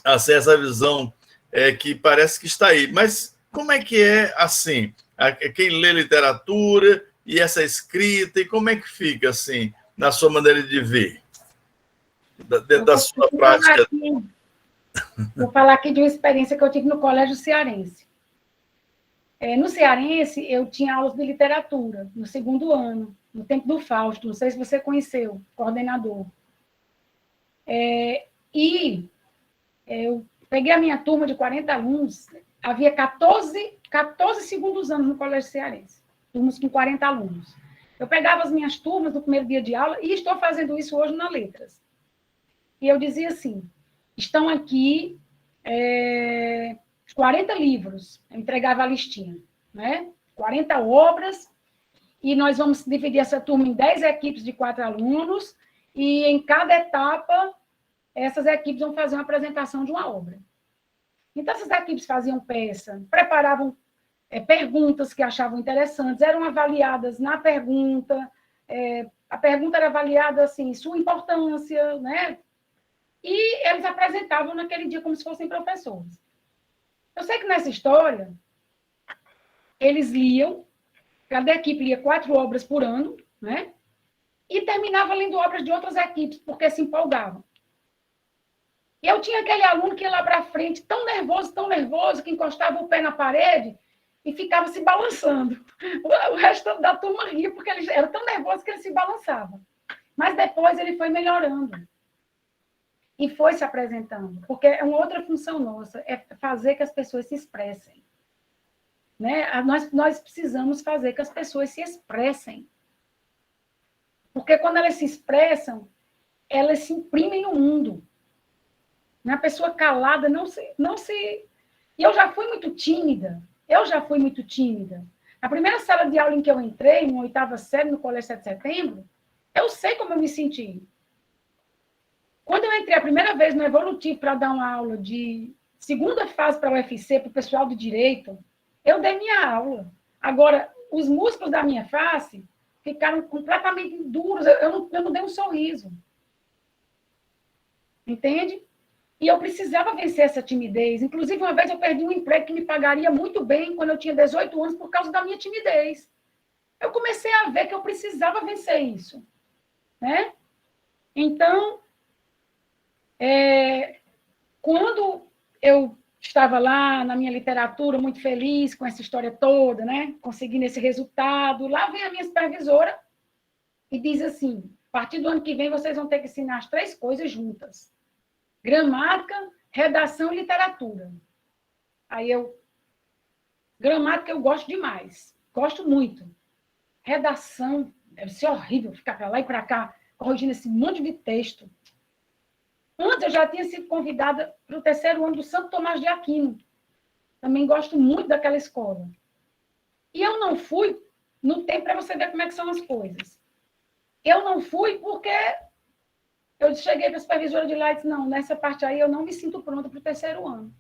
assim, essa visão que parece que está aí. Mas como é que é assim? Quem lê literatura e essa escrita, e como é que fica assim, na sua maneira de ver, dentro da sua prática? Vou falar aqui de uma experiência que eu tive no Colégio Cearense. No Cearense, eu tinha aulas de literatura, no segundo ano, no tempo do Fausto, não sei se você conheceu, coordenador. E eu peguei a minha turma de 40 alunos, havia 14 segundos anos no Colégio Cearense, turmas com 40 alunos. Eu pegava as minhas turmas no primeiro dia de aula, e estou fazendo isso hoje na Letras. E eu dizia assim, estão aqui 40 livros, eu entregava a listinha, né? 40 obras, e nós vamos dividir essa turma em 10 equipes de 4 alunos, e em cada etapa, essas equipes vão fazer uma apresentação de uma obra. Então, essas equipes faziam peça, preparavam perguntas que achavam interessantes, eram avaliadas na pergunta, a pergunta era avaliada, assim, sua importância, né? E eles apresentavam naquele dia como se fossem professores. Eu sei que nessa história, eles liam, cada equipe lia 4 obras por ano, né? E terminava lendo obras de outras equipes, porque se empolgavam. E eu tinha aquele aluno que ia lá para frente, tão nervoso, que encostava o pé na parede e ficava se balançando. O resto da turma ria, porque ele era tão nervoso que ele se balançava. Mas depois ele foi melhorando. E foi se apresentando. Porque é uma outra função nossa, é fazer que as pessoas se expressem. Né? Nós precisamos fazer que as pessoas se expressem. Porque quando elas se expressam, elas se imprimem no mundo. A pessoa calada não se... E eu já fui muito tímida. Na primeira sala de aula em que eu entrei, na 8ª série, no Colégio 7 de Setembro, eu sei como eu me senti. Quando eu entrei a primeira vez no Evolutivo para dar uma aula de segunda fase para o UFC, para o pessoal do direito, eu dei minha aula. Agora, os músculos da minha face ficaram completamente duros. Eu não dei um sorriso. Entende? E eu precisava vencer essa timidez. Inclusive, uma vez eu perdi um emprego que me pagaria muito bem quando eu tinha 18 anos por causa da minha timidez. Eu comecei a ver que eu precisava vencer isso. Né? Então, quando eu estava lá na minha literatura, muito feliz com essa história toda, né? Conseguindo esse resultado, lá vem a minha supervisora e diz assim, a partir do ano que vem vocês vão ter que ensinar as 3 coisas juntas. Gramática, redação e literatura. Aí gramática eu gosto demais, gosto muito. Redação, deve ser horrível ficar para lá e para cá, corrigindo esse monte de texto. Antes eu já tinha sido convidada para o 3º ano do Santo Tomás de Aquino. Também gosto muito daquela escola. E eu não fui, no tempo para você ver como é que são as coisas. Eu não fui porque eu cheguei para a supervisora de lá e disse, não, nessa parte aí eu não me sinto pronta para o 3º ano.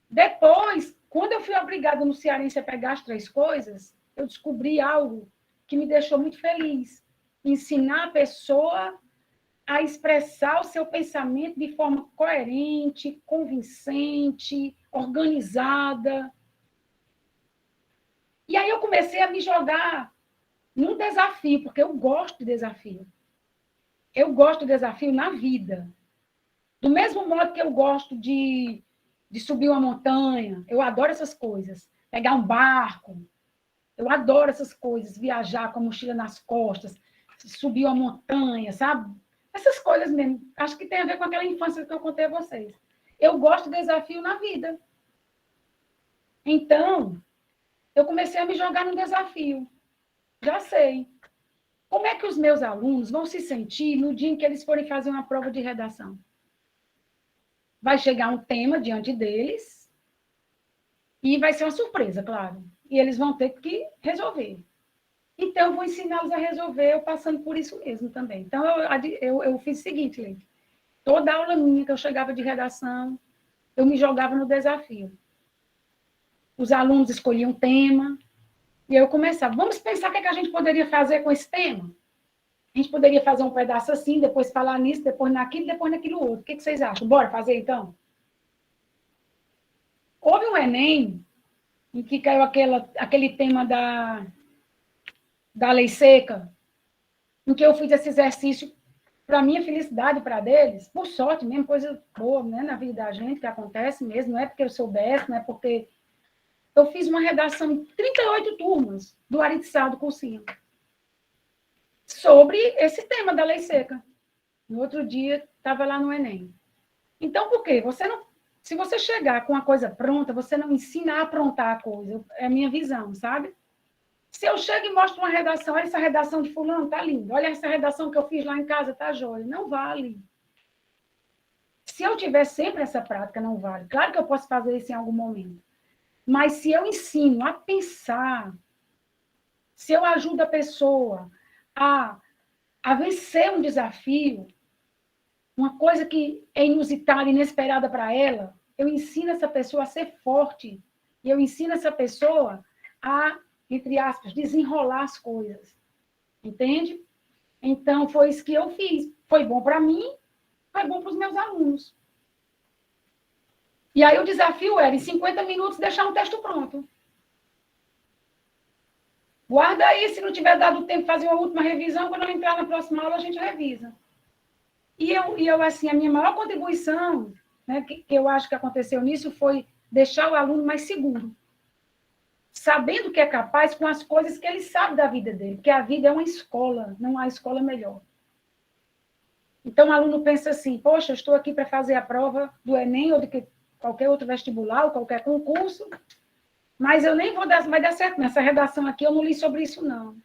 Depois, quando eu fui obrigada no Cearense a pegar as 3 coisas, eu descobri algo que me deixou muito feliz. Ensinar a pessoa a expressar o seu pensamento de forma coerente, convincente, organizada. E aí eu comecei a me jogar num desafio, porque eu gosto de desafio. Eu gosto de desafio na vida. Do mesmo modo que eu gosto de subir uma montanha, eu adoro essas coisas. Pegar um barco, eu adoro essas coisas. Viajar com a mochila nas costas, subir uma montanha, sabe? Essas coisas mesmo. Acho que tem a ver com aquela infância que eu contei a vocês. Eu gosto de desafio na vida. Então, eu comecei a me jogar no desafio. Já sei. Como é que os meus alunos vão se sentir no dia em que eles forem fazer uma prova de redação? Vai chegar um tema diante deles e vai ser uma surpresa, claro. E eles vão ter que resolver. Então, eu vou ensiná-los a resolver, eu passando por isso mesmo também. Então, eu fiz o seguinte, Leite. Toda aula minha que eu chegava de redação, eu me jogava no desafio. os alunos escolhiam um tema, e eu começava, vamos pensar o que a gente poderia fazer com esse tema. A gente poderia fazer um pedaço assim, depois falar nisso, depois naquilo outro. O que vocês acham? Bora fazer, então? Houve um Enem em que caiu aquele tema da lei seca, em que eu fiz esse exercício para minha felicidade, para deles, por sorte mesmo, coisa boa, né, na vida da gente, que acontece mesmo, não é porque eu soubesse, não é porque... Eu fiz uma redação em 38 turmas do Aritsá, do cursinho, sobre esse tema da lei seca. No outro dia, estava lá no Enem. Então, por quê? Se você chegar com a coisa pronta, você não ensina a aprontar a coisa. É a minha visão, sabe? Se eu chego e mostro uma redação, olha essa redação de fulano, tá linda. Olha essa redação que eu fiz lá em casa, tá jóia. Não vale. Se eu tiver sempre essa prática, não vale. Claro que eu posso fazer isso em algum momento. Mas se eu ensino a pensar, se eu ajudo a pessoa a vencer um desafio, uma coisa que é inusitada, inesperada para ela, eu ensino essa pessoa a ser forte. E eu ensino essa pessoa a, entre aspas, desenrolar as coisas. Entende? Então, foi isso que eu fiz. Foi bom para mim, foi bom para os meus alunos. E aí o desafio era, em 50 minutos, deixar um texto pronto. Guarda aí, se não tiver dado tempo de fazer uma última revisão, quando eu entrar na próxima aula, a gente revisa. E eu assim, a minha maior contribuição, né, que eu acho que aconteceu nisso, foi deixar o aluno mais seguro. Sabendo que é capaz com as coisas que ele sabe da vida dele, porque a vida é uma escola, não há escola melhor. Então, o aluno pensa assim, poxa, eu estou aqui para fazer a prova do Enem ou de qualquer outro vestibular ou qualquer concurso, mas eu nem vou dar, vai dar certo nessa redação aqui, eu não li sobre isso, não.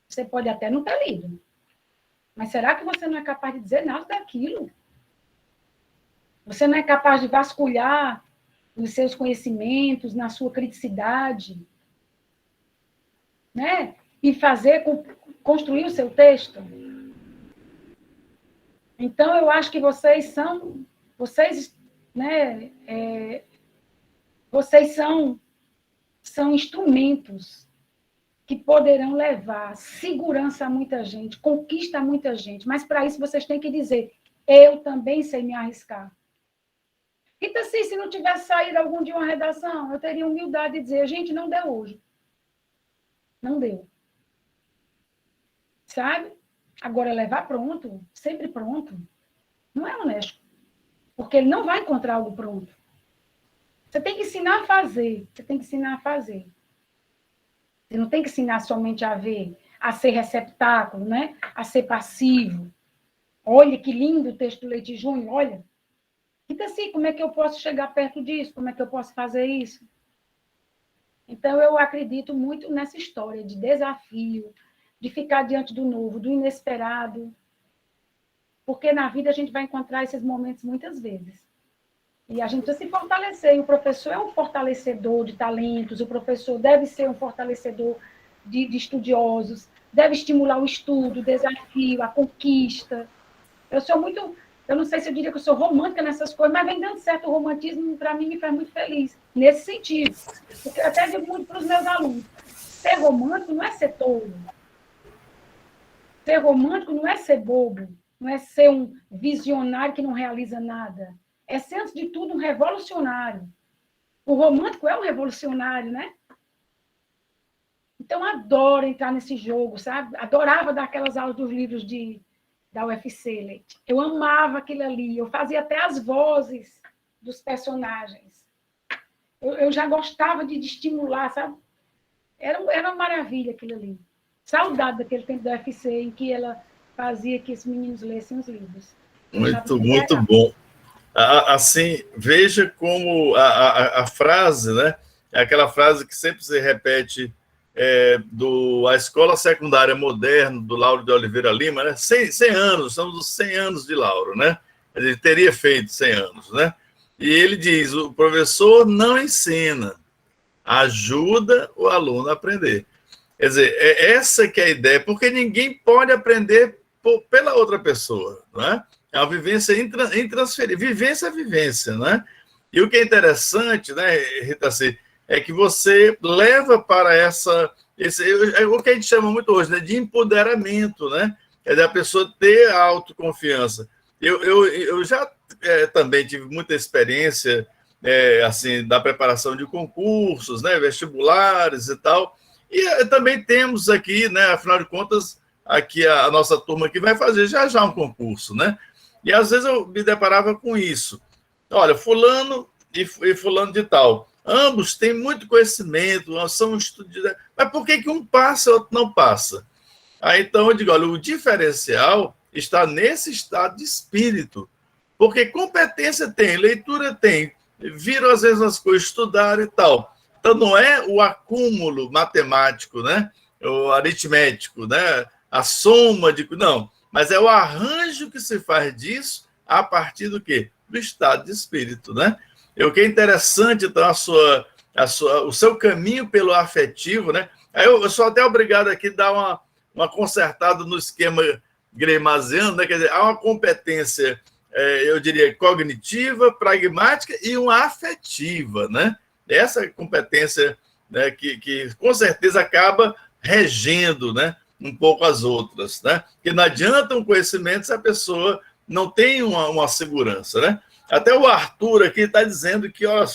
Você pode até não ter lido. Mas será que você não é capaz de dizer nada daquilo? Você não é capaz de vasculhar nos seus conhecimentos, na sua criticidade, né? E construir o seu texto? Então, eu acho que vocês são instrumentos que poderão levar segurança a muita gente, conquista a muita gente, mas para isso vocês têm que dizer, eu também sei me arriscar. Então, assim, se não tivesse saído algum dia uma redação, eu teria humildade de dizer, gente, não deu hoje. Não deu. Sabe? Agora, levar pronto, sempre pronto, não é honesto. Porque ele não vai encontrar algo pronto. Você tem que ensinar a fazer. Você tem que ensinar a fazer. Você não tem que ensinar somente a ver, a ser receptáculo, né? A ser passivo. Olha que lindo o texto do Leite Júnior, olha. Então, assim, como é que eu posso chegar perto disso? Como é que eu posso fazer isso? Então, eu acredito muito nessa história de desafio, de ficar diante do novo, do inesperado. Porque na vida a gente vai encontrar esses momentos muitas vezes. E a gente precisa se fortalecer. E o professor é um fortalecedor de talentos, o professor deve ser um fortalecedor de estudiosos, deve estimular o estudo, o desafio, a conquista. Eu não sei se eu diria que eu sou romântica nessas coisas, mas vem dando certo o romantismo, para mim, me faz muito feliz, nesse sentido. Porque eu até digo muito para os meus alunos, ser romântico não é ser tolo. Ser romântico não é ser bobo, não é ser um visionário que não realiza nada. É ser, antes de tudo, um revolucionário. O romântico é um revolucionário, né? Então, adoro entrar nesse jogo, sabe? Adorava dar aquelas aulas dos livros da UFC, Leite. Eu amava aquilo ali. Eu fazia até as vozes dos personagens. Eu já gostava de estimular, sabe? Era uma maravilha aquilo ali. Saudade daquele tempo da UFC em que ela fazia que os meninos lessem os livros. Muito bom. Assim, veja como a frase, né? É aquela frase que sempre se repete a Escola Secundária Moderna, do Lauro de Oliveira Lima, né? 100 anos, estamos nos 100 anos de Lauro, né? Ele teria feito 100 anos, né? E ele diz, o professor não ensina, ajuda o aluno a aprender. Quer dizer, essa que é a ideia, porque ninguém pode aprender pela outra pessoa, não é? É uma vivência intransferível. Vivência é vivência, né? E o que é interessante, né, Rita C., é que você leva para é o que a gente chama muito hoje, né, de empoderamento, né? É da pessoa ter a autoconfiança. Eu já também tive muita experiência assim, da preparação de concursos, né, vestibulares e tal. E também temos aqui, né, afinal de contas, aqui a nossa turma que vai fazer já um concurso, né? E às vezes eu me deparava com isso. Olha, fulano e fulano de tal. Ambos têm muito conhecimento, são estudantes, mas por que um passa e o outro não passa? Aí então eu digo, olha, o diferencial está nesse estado de espírito, porque competência tem, leitura tem, viram às vezes as coisas, estudar e tal. Então não é o acúmulo matemático, né? O aritmético, né? A soma de... Não, mas é o arranjo que se faz disso a partir do quê? Do estado de espírito, né? O que é interessante, então, o seu caminho pelo afetivo, né? Aí eu sou até obrigado aqui a dar uma consertada no esquema greimaziano, né? Quer dizer, há uma competência, eu diria, cognitiva, pragmática e uma afetiva, né? Essa competência, né, que com certeza acaba regendo, né, um pouco as outras, né? Porque não adianta um conhecimento se a pessoa não tem uma segurança, né? Até o Arthur aqui está dizendo que, olha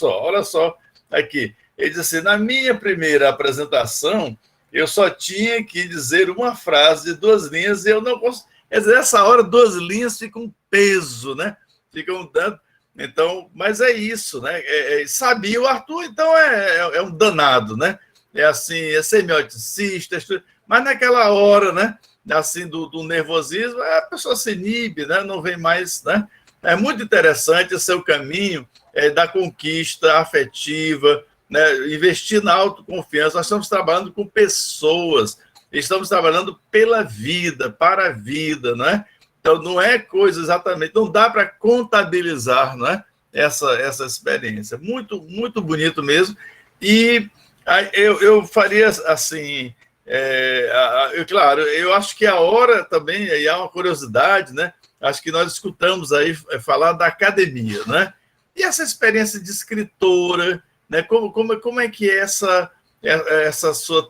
só, aqui, ele diz assim, na minha primeira apresentação, eu só tinha que dizer uma frase de 2 linhas e eu não consigo. Quer dizer, nessa hora, 2 linhas ficam um peso, né? Ficam dando. Então, mas é isso, né? Sabia o Arthur, então é um danado, né? É assim, é semioticista, mas naquela hora, né? Assim, do nervosismo, a pessoa se inibe, né? Não vem mais, né? É muito interessante o seu caminho da conquista afetiva, né? Investir na autoconfiança. Nós estamos trabalhando com pessoas, estamos trabalhando pela vida, para a vida, né? Então, não é coisa exatamente, não dá para contabilizar, né? Essa experiência. Muito, muito bonito mesmo. E eu faria assim, claro, eu acho que a hora também, e há uma curiosidade, né? Acho que nós escutamos aí falar da academia, né? E essa experiência de escritora, né? Como é que é essa sua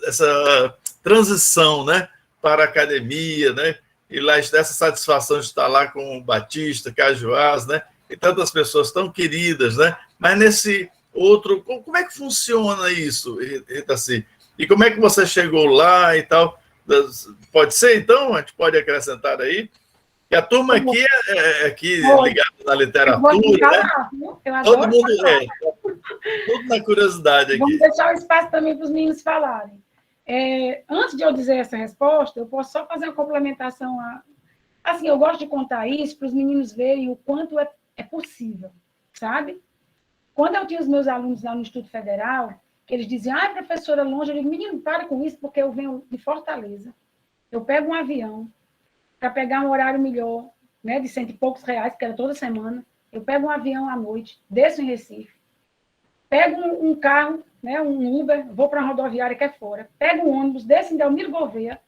essa transição, né? Para a academia, né? E lá essa satisfação de estar lá com o Batista, Cajuás, né? E tantas pessoas tão queridas, né? Mas nesse outro, como é que funciona isso, Itaci? E como é que você chegou lá e tal? Pode ser, então? A gente pode acrescentar aí? E a turma aqui aqui ligada na literatura, falar, né? Eu todo mundo tudo na curiosidade aqui. Vamos deixar o espaço também para os meninos falarem. Antes de eu dizer essa resposta, eu posso só fazer uma complementação. Assim, eu gosto de contar isso para os meninos verem o quanto é possível, sabe? Quando eu tinha os meus alunos lá no Instituto Federal, que eles diziam, professora, longe, eu digo, menino, para com isso, porque eu venho de Fortaleza. Eu pego um avião para pegar um horário melhor, né, de R$100 e poucos, que era toda semana. Eu pego um avião à noite, desço em Recife, pego um carro, né, um Uber, vou para uma rodoviária que é fora, pego um ônibus, desço em Delmiro Gouveia,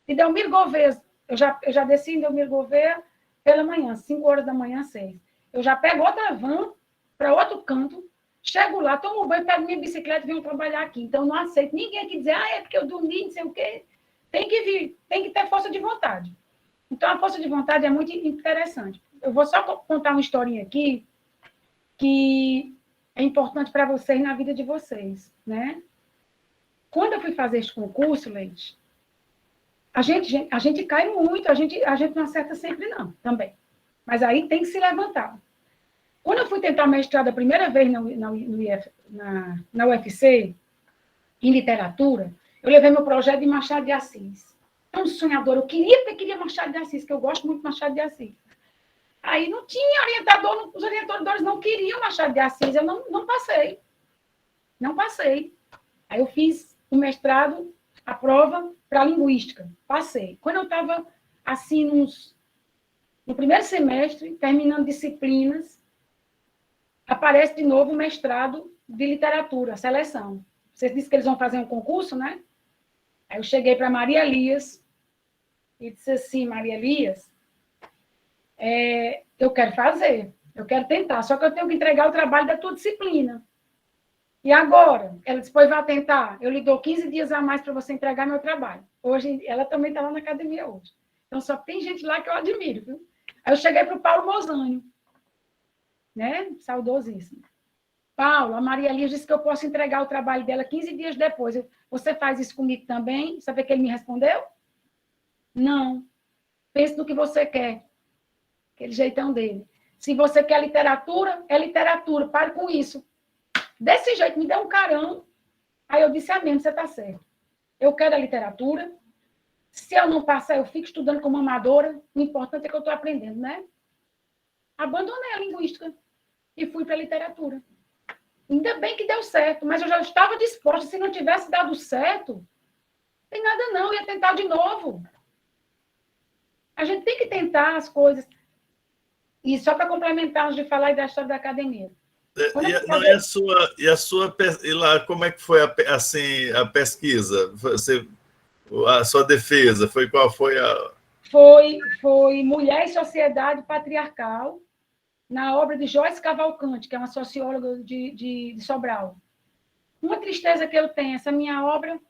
e Delmiro Gouveia, eu já desci em Delmiro Gouveia pela manhã, 5 horas da manhã, 6. Eu já pego outra van para outro canto, chego lá, tomo um banho, pego minha bicicleta e venho trabalhar aqui. Então, não aceito ninguém aqui dizer, é porque eu dormi, não sei o quê. Tem que vir, tem que ter força de vontade. Então, a força de vontade é muito interessante. Eu vou só contar uma historinha aqui que é importante para vocês na vida de vocês, né? Quando eu fui fazer este concurso, Leite, a gente cai muito, a gente não acerta sempre, não, também. Mas aí tem que se levantar. Quando eu fui tentar mestrado a primeira vez na UFC, em literatura, eu levei meu projeto de Machado de Assis. É um sonhador, eu queria Machado de Assis, que eu gosto muito de Machado de Assis. Aí não tinha orientador, os orientadores não queriam Machado de Assis, eu não passei. Não passei. Aí eu fiz o mestrado, a prova para linguística, passei. Quando eu estava, assim, no primeiro semestre, terminando disciplinas, aparece de novo o mestrado de literatura, seleção. Vocês disseram que eles vão fazer um concurso, né? Aí eu cheguei para Maria Elias e disse assim, Maria Elias, eu quero fazer, eu quero tentar, só que eu tenho que entregar o trabalho da tua disciplina. E agora? Ela disse, pois vai tentar. Eu lhe dou 15 dias a mais para você entregar meu trabalho. Hoje, ela também está lá na academia hoje. Então, só tem gente lá que eu admiro, viu? Aí eu cheguei para o Paulo Mozânio, né? Saudosíssimo. Paulo, a Maria Elias disse que eu posso entregar o trabalho dela 15 dias depois. Você faz isso comigo também? Sabe o que ele me respondeu? Não. Pense no que você quer. Aquele jeitão dele. Se você quer literatura, é literatura. Pare com isso. Desse jeito, me deu um carão. Aí eu disse, mesmo, você está certo. Eu quero a literatura. Se eu não passar, eu fico estudando como amadora. O importante é que eu estou aprendendo, né? Abandonei a linguística e fui para a literatura. Ainda bem que deu certo, mas eu já estava disposta. Se não tivesse dado certo, não tem nada não, eu ia tentar de novo. A gente tem que tentar as coisas. E só para complementar, antes de falar da história da academia. E lá, como é que foi assim, a pesquisa? A sua defesa? Qual foi a... Foi Mulher e Sociedade Patriarcal, na obra de Joyce Cavalcante, que é uma socióloga de Sobral. Uma tristeza que eu tenho, essa minha obra,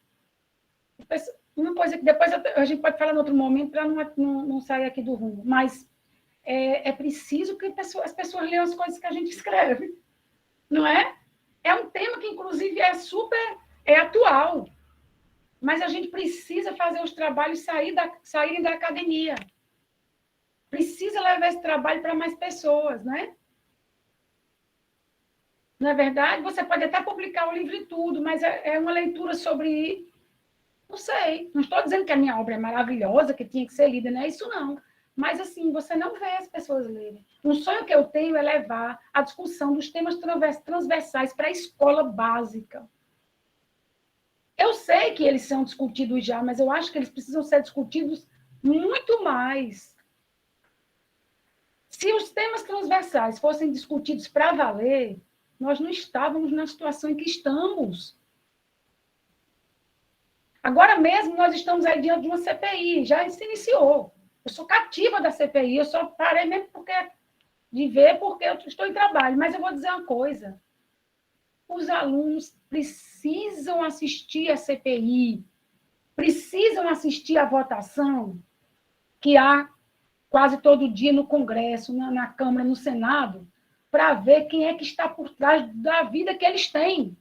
uma coisa que depois a gente pode falar em outro momento para não sair aqui do rumo, mas é preciso que as pessoas leiam as coisas que a gente escreve, não é? É um tema que, inclusive, é atual, mas a gente precisa fazer os trabalhos saírem da academia. Precisa levar esse trabalho para mais pessoas, né? Não é verdade? Você pode até publicar o livro e tudo, mas é uma leitura sobre... Não sei, não estou dizendo que a minha obra é maravilhosa, que tinha que ser lida, não é isso não. Mas, assim, você não vê as pessoas lerem. Um sonho que eu tenho é levar a discussão dos temas transversais para a escola básica. Eu sei que eles são discutidos já, mas eu acho que eles precisam ser discutidos muito mais. Se os temas transversais fossem discutidos para valer, nós não estávamos na situação em que estamos. Agora mesmo, nós estamos aí diante de uma CPI, já se iniciou. Eu sou cativa da CPI, eu só parei mesmo de ver porque eu estou em trabalho. Mas eu vou dizer uma coisa. Os alunos precisam assistir a CPI, precisam assistir a votação que há quase todo dia no Congresso, na Câmara, no Senado, para ver quem é que está por trás da vida que eles têm.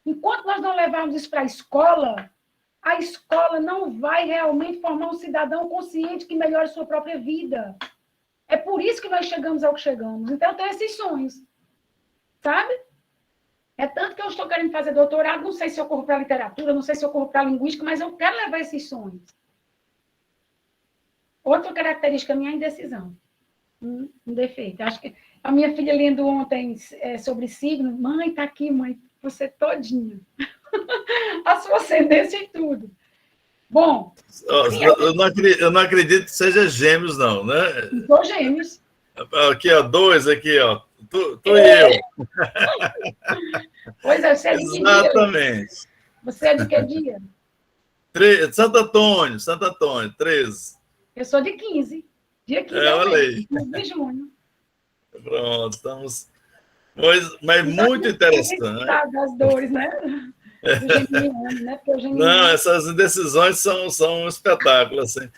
Enquanto nós não levarmos isso para a escola não vai realmente formar um cidadão consciente que melhore sua própria vida. É por isso que nós chegamos ao que chegamos. Então, eu tenho esses sonhos, sabe? É tanto que eu estou querendo fazer doutorado, não sei se eu corro para literatura, não sei se eu corro para linguística, mas eu quero levar esses sonhos. Outra característica minha é a indecisão. Um defeito. Acho que a minha filha lendo ontem sobre signo, mãe, está aqui, mãe, você todinha. A sua ascendência e tudo. Bom... Eu não acredito que seja gêmeos, não, né? Sou gêmeos. Aqui, ó, 2 aqui, ó. Tu e eu. Pois é, você é de que dia? Exatamente. Você é de que dia? Santo Antônio, 13. Eu sou de 15. Dia 15 olha aí. de junho. Pronto, estamos... Mas muito interessante. Das dores, né? Do geminiano, né? Porque o geminiano... Não, essas indecisões são um espetáculo, assim.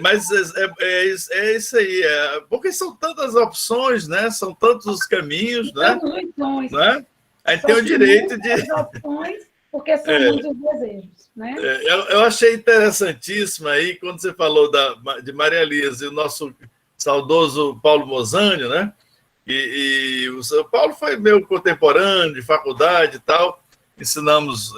Mas é isso aí, porque são tantas opções, né? São tantos os caminhos, né? Né? Aí tem o direito de... opções, porque são muitos desejos, né? Eu achei interessantíssimo aí, quando você falou de Maria Elisa e o nosso saudoso Paulo Mozânio, né? E o Paulo foi meu contemporâneo de faculdade e tal, ensinamos,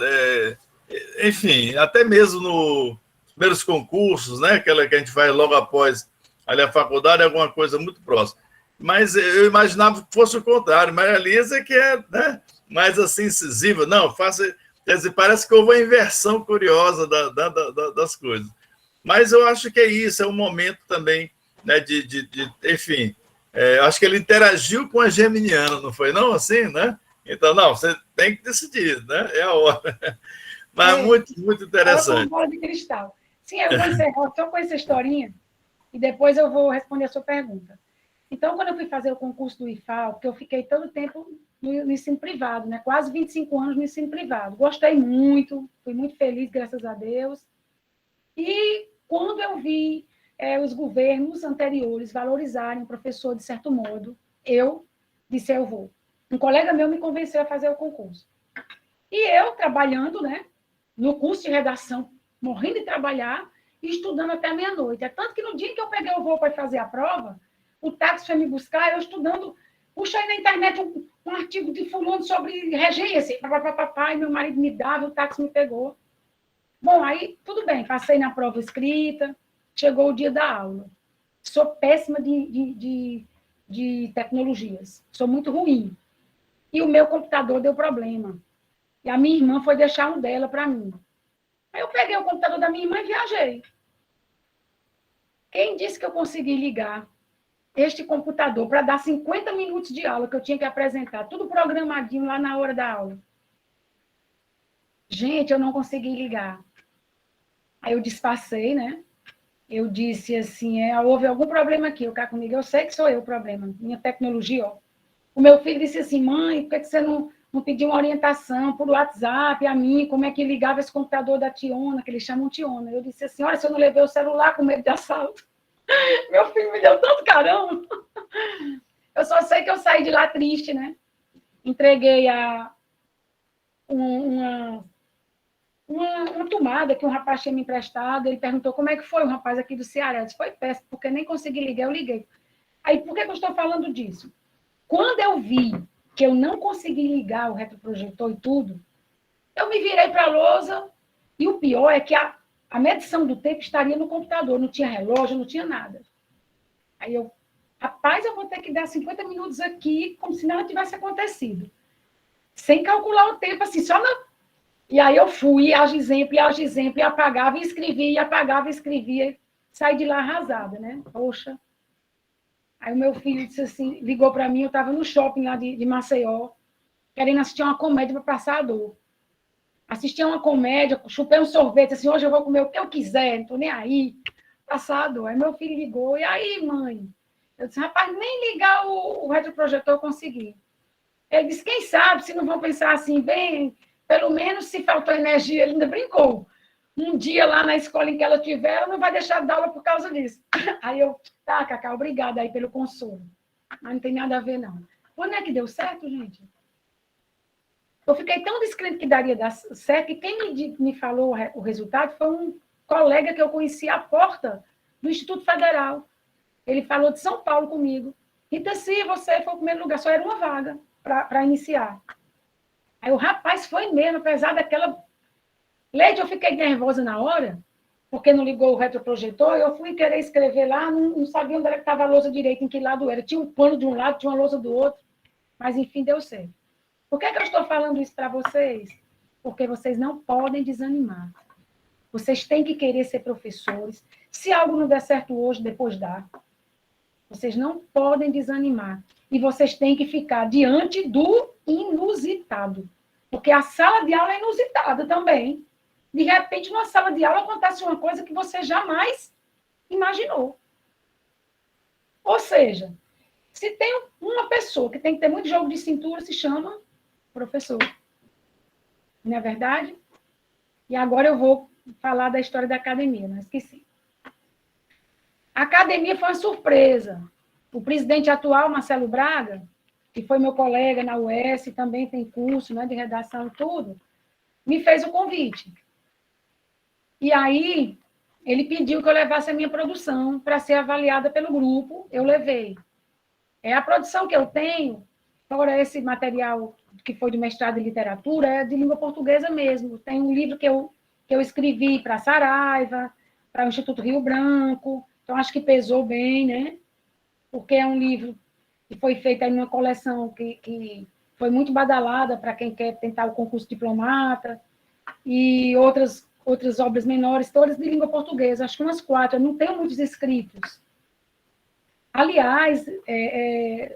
enfim, até mesmo nos primeiros concursos, né? Aquela que a gente faz logo após ali a faculdade, alguma coisa muito próxima. Mas eu imaginava que fosse o contrário. Maria Elisa que é, né, mais assim incisiva. Não, quer dizer, parece que houve uma inversão curiosa das coisas. Mas eu acho que é isso, é um momento também, né, enfim, acho que ele interagiu com a geminiana, não foi não assim, né? Então, não, você tem que decidir, né? É a hora. Mas muito, muito interessante. É uma bola de cristal. Sim, eu vou encerrar só com essa historinha e depois eu vou responder a sua pergunta. Então, quando eu fui fazer o concurso do IFAL, porque eu fiquei todo o tempo no ensino privado, né? Quase 25 anos no ensino privado. Gostei muito, fui muito feliz, graças a Deus. E quando eu vi os governos anteriores valorizarem o professor de certo modo, eu disse, eu vou. Um colega meu me convenceu a fazer o concurso. E eu, trabalhando, né, no curso de redação, morrendo de trabalhar e estudando até meia-noite. É tanto que no dia que eu peguei o voo para fazer a prova, o táxi foi me buscar, eu estudando, puxei na internet um artigo de fulano sobre regência, e meu marido me dava, o táxi me pegou. Bom, aí tudo bem, passei na prova escrita, chegou o dia da aula. Sou péssima de tecnologias, sou muito ruim. E o meu computador deu problema. E a minha irmã foi deixar um dela para mim. Aí eu peguei o computador da minha irmã e viajei. Quem disse que eu consegui ligar este computador para dar 50 minutos de aula que eu tinha que apresentar, tudo programadinho lá na hora da aula? Gente, eu não consegui ligar. Aí eu disfarcei, né? Eu disse assim, houve algum problema aqui, o cara comigo, eu sei que sou eu o problema, minha tecnologia, ó. O meu filho disse assim, mãe, por que você não pediu uma orientação por WhatsApp a mim, como é que ligava esse computador da Tiona, que eles chamam Tiona? Eu disse assim, olha, se eu não levei o celular com medo de assalto. Meu filho me deu tanto caramba. Eu só sei que eu saí de lá triste, né? Entreguei uma tomada que um rapaz tinha me emprestado, ele perguntou como é que foi, um rapaz aqui do Ceará. Eu disse, foi péssimo, porque nem consegui ligar, eu liguei. Aí, por que eu estou falando disso? Quando eu vi que eu não consegui ligar o retroprojetor e tudo, eu me virei para a lousa, e o pior é que a medição do tempo estaria no computador, não tinha relógio, não tinha nada. Aí eu, rapaz, eu vou ter que dar 50 minutos aqui, como se nada tivesse acontecido. Sem calcular o tempo, assim, só na... E aí eu fui, age exemplo, e apagava, e escrevia, e apagava, e escrevia. Saí de lá arrasada, né? Poxa. Aí o meu filho disse assim, ligou para mim, eu estava no shopping lá de Maceió, querendo assistir uma comédia para passar a dor. Assisti uma comédia, chupei um sorvete, assim, hoje eu vou comer o que eu quiser, não estou nem aí. Passar a dor. Aí meu filho ligou, e aí, mãe? Eu disse, rapaz, nem ligar o retroprojetor eu consegui. Ele disse, quem sabe, se não vão pensar assim, bem, pelo menos se faltou energia, ele ainda brincou. Um dia lá na escola em que ela estiver, ela não vai deixar de dar aula por causa disso. Aí eu, tá, Cacá, obrigada aí pelo consolo. Mas não tem nada a ver, não. Quando é que deu certo, gente? Eu fiquei tão descrente que daria dar certo, que quem me falou o resultado foi um colega que eu conheci à porta do Instituto Federal. Ele falou de São Paulo comigo. Rita, se você foi o primeiro lugar, só era uma vaga para iniciar. Aí o rapaz foi mesmo, apesar daquela... Leide, eu fiquei nervosa na hora, porque não ligou o retroprojetor, eu fui querer escrever lá, não sabia onde estava a lousa direita, em que lado era. Tinha um pano de um lado, tinha uma lousa do outro, mas enfim, deu certo. Por que eu estou falando isso para vocês? Porque vocês não podem desanimar. Vocês têm que querer ser professores. Se algo não der certo hoje, depois dá. Vocês não podem desanimar. E vocês têm que ficar diante do inusitado. Porque a sala de aula é inusitada também. De repente, numa sala de aula acontece uma coisa que você jamais imaginou. Ou seja, se tem uma pessoa que tem que ter muito jogo de cintura, se chama professor. Não é verdade? E agora eu vou falar da história da academia, não esqueci. A academia foi uma surpresa. O presidente atual, Marcelo Braga, que foi meu colega na UES, também tem curso, né, de redação e tudo, me fez o convite. E aí, ele pediu que eu levasse a minha produção para ser avaliada pelo grupo, eu levei. A produção que eu tenho, fora esse material que foi de mestrado em literatura, é de língua portuguesa mesmo. Tem um livro que eu escrevi para a Saraiva, para o Instituto Rio Branco, então acho que pesou bem, né? Porque é um livro que foi feito em uma coleção que foi muito badalada para quem quer tentar o concurso diplomata, e outras obras menores, todas de língua portuguesa, acho que umas 4, eu não tenho muitos escritos. Aliás,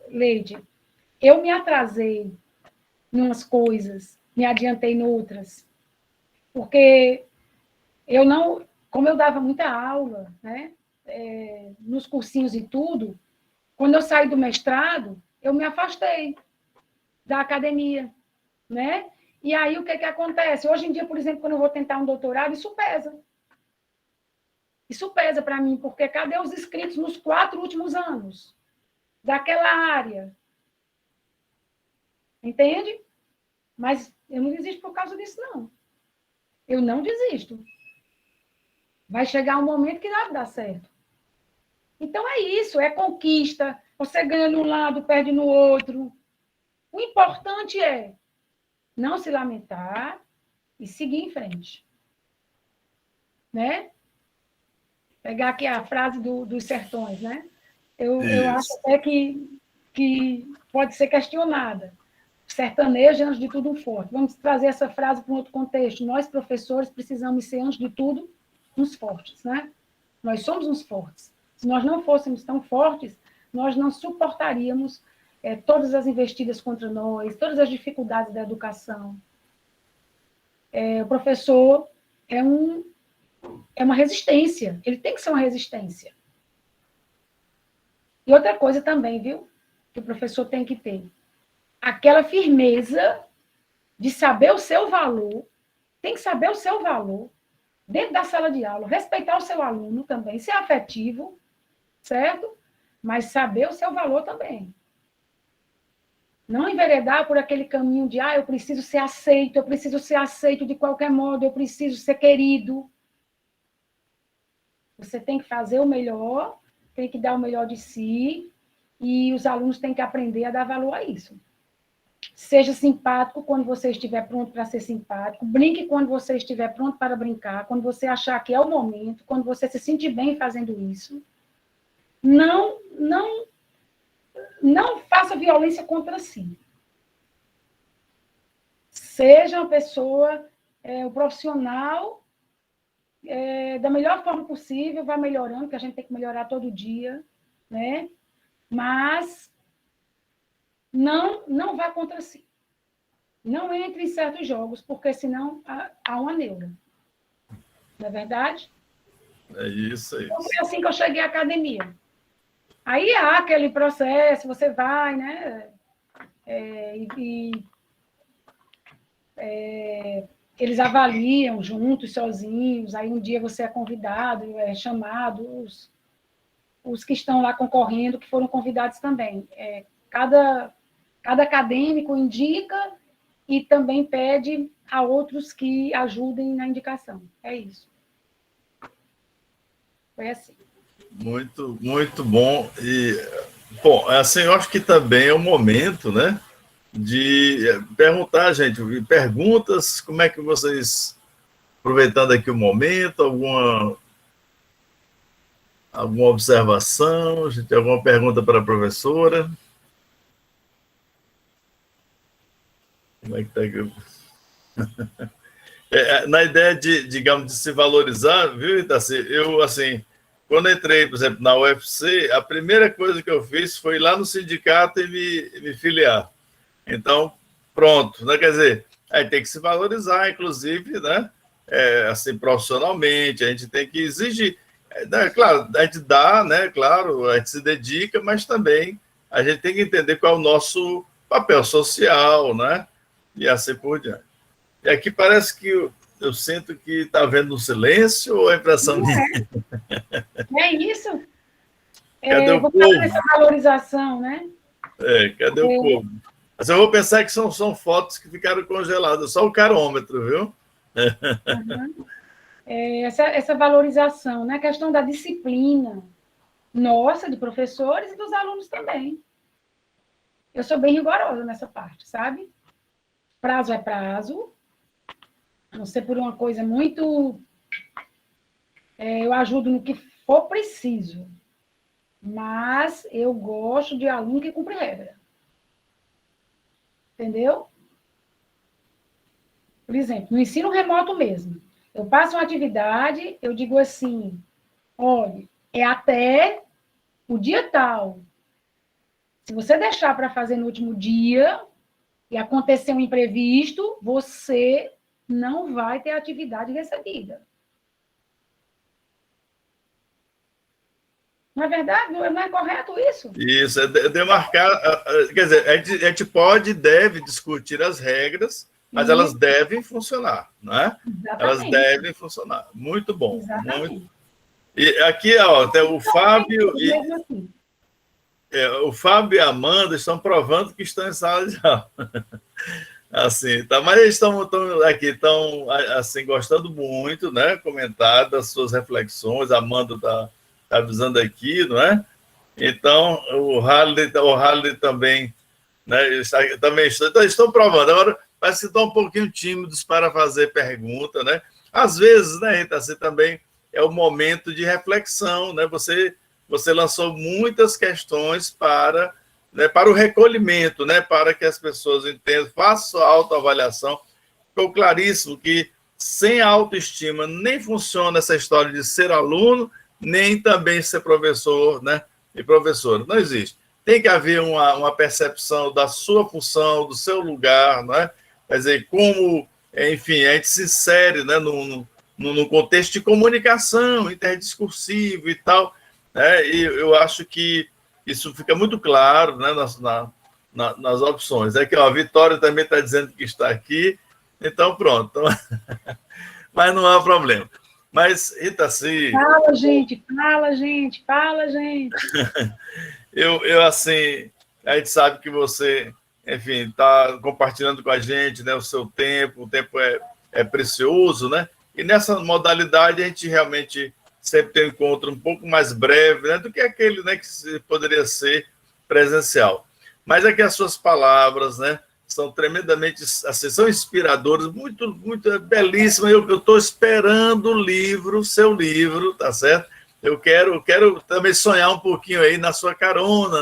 Leide, eu me atrasei em umas coisas, me adiantei em outras, porque eu não, como eu dava muita aula, né, nos cursinhos e tudo, quando eu saí do mestrado, eu me afastei da academia, né? E aí, o que acontece? Hoje em dia, por exemplo, quando eu vou tentar um doutorado, isso pesa. Isso pesa para mim, porque cadê os inscritos nos 4 últimos anos daquela área? Entende? Mas eu não desisto por causa disso, não. Eu não desisto. Vai chegar um momento que dá certo. Então, é isso, é conquista. Você ganha num lado, perde no outro. O importante é não se lamentar e seguir em frente. Né? Pegar aqui a frase dos sertões, né? Eu acho até que pode ser questionada. Sertanejo é, antes de tudo, um forte. Vamos trazer essa frase para um outro contexto. Nós, professores, precisamos ser, antes de tudo, uns fortes, né? Nós somos uns fortes. Se nós não fôssemos tão fortes, nós não suportaríamos todas as investidas contra nós, todas as dificuldades da educação. O professor é uma resistência, ele tem que ser uma resistência. E outra coisa também, viu? Que o professor tem que ter. Aquela firmeza de saber o seu valor, tem que saber o seu valor, dentro da sala de aula, respeitar o seu aluno também, ser afetivo, certo? Mas saber o seu valor também. Não enveredar por aquele caminho de, eu preciso ser aceito de qualquer modo, eu preciso ser querido. Você tem que fazer o melhor, tem que dar o melhor de si, e os alunos têm que aprender a dar valor a isso. Seja simpático quando você estiver pronto para ser simpático, brinque quando você estiver pronto para brincar, quando você achar que é o momento, quando você se sentir bem fazendo isso. Não faça violência contra si. Seja uma pessoa, o profissional, da melhor forma possível, vai melhorando, porque a gente tem que melhorar todo dia, né? Mas não vá contra si. Não entre em certos jogos, porque senão há uma neura. Não é verdade? É isso aí. Então, foi assim que eu cheguei à academia. Aí há aquele processo, você vai, né? Eles avaliam juntos, sozinhos, aí um dia você é convidado, é chamado, os que estão lá concorrendo, que foram convidados também. Cada acadêmico indica e também pede a outros que ajudem na indicação. É isso. Foi assim. Muito, muito bom. E, bom, assim, eu acho que também é o momento, né, de perguntar, gente, perguntas, como é que vocês, aproveitando aqui o momento, alguma observação, a gente tem alguma pergunta para a professora? Como é que está aqui? Na ideia de, digamos, de se valorizar, viu, Itaci? Eu, assim, quando entrei, por exemplo, na UFC, a primeira coisa que eu fiz foi ir lá no sindicato e me filiar. Então, pronto, né? Quer dizer, aí tem que se valorizar, inclusive, né? Assim, profissionalmente, a gente tem que exigir. Né? Claro, a gente dá, né? Claro, a gente se dedica, mas também a gente tem que entender qual é o nosso papel social, né? E assim por diante. E aqui parece que eu sinto que está havendo um silêncio ou é impressão minha? É isso. Cadê o Vou povo? falar essa valorização, né? Cadê o povo? Mas eu vou pensar que são fotos que ficaram congeladas, só o carômetro, viu? Uhum. Essa valorização, né? A questão da disciplina nossa, de professores e dos alunos também. Eu sou bem rigorosa nessa parte, sabe? Prazo é prazo, a não ser por uma coisa muito... eu ajudo no que for preciso, mas eu gosto de aluno que cumpre regra. Entendeu? Por exemplo, no ensino remoto mesmo, eu passo uma atividade, eu digo assim, olha, é até o dia tal. Se você deixar para fazer no último dia e acontecer um imprevisto, você não vai ter atividade recebida. Não é verdade? Não é correto isso? Isso, é demarcar. Quer dizer, a gente pode e deve discutir as regras, mas elas devem funcionar, não é? Exatamente. Elas devem funcionar. Muito bom. Exatamente. Muito. E aqui, ó, até o Fábio o Fábio e a Amanda estão provando que estão em sala de aula. Assim, tá, mas eles estão assim, gostando muito, né? Comentar das suas reflexões. A Amanda está avisando aqui, não é? Então, o Harley também, né? Também estão provando. Agora, parece que estão um pouquinho tímidos para fazer pergunta, né? Às vezes, né, Rita, assim, também é o momento de reflexão, né? Você lançou muitas questões para o recolhimento, né, para que as pessoas entendam, façam a autoavaliação. Ficou claríssimo que sem autoestima nem funciona essa história de ser aluno, nem também ser professor, né, e professora. Não existe. Tem que haver uma percepção da sua função, do seu lugar, né? Quer dizer, como, enfim, a gente se insere, né, num contexto de comunicação interdiscursivo e tal, né? E eu acho que isso fica muito claro, né, nas opções. Aqui, ó, a Vitória também está dizendo que está aqui, então pronto. Mas não há problema. Mas, Rita, assim... Fala, gente, fala, gente, fala, gente. eu, assim, a gente sabe que você, enfim, está compartilhando com a gente, né, o seu tempo, o tempo é precioso, né? E nessa modalidade a gente realmente sempre tem um encontro um pouco mais breve, né, do que aquele, né, que poderia ser presencial. Mas é que as suas palavras, né, são tremendamente, assim, são inspiradoras, muito, muito belíssimas. Eu estou esperando o seu livro, tá certo? Eu quero também sonhar um pouquinho aí na sua carona,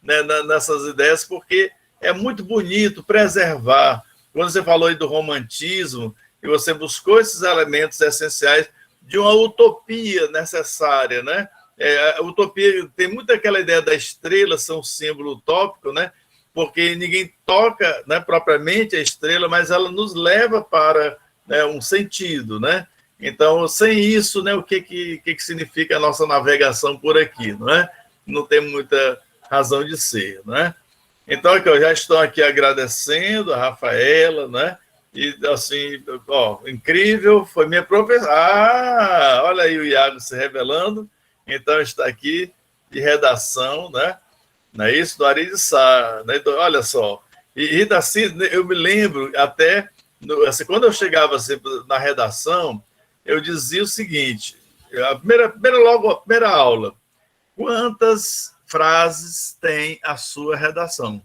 né, nessas ideias, porque é muito bonito preservar. Quando você falou aí do romantismo, e você buscou esses elementos essenciais de uma utopia necessária, né? A utopia tem muito aquela ideia da estrela ser um símbolo utópico, né? Porque ninguém toca, né, propriamente a estrela, mas ela nos leva para, né, um sentido, né? Então, sem isso, né, o que significa a nossa navegação por aqui, não é? Não tem muita razão de ser, né? Então, eu já estou aqui agradecendo a Rafaela, né? E, assim, ó, incrível, foi minha professora. Ah, olha aí o Iago se revelando. Então, está aqui de redação, né? Não é isso? Do Ari de Sá, né? Olha só. E assim, eu me lembro até, assim, quando eu chegava assim, na redação, eu dizia o seguinte, a primeira aula, quantas frases tem a sua redação?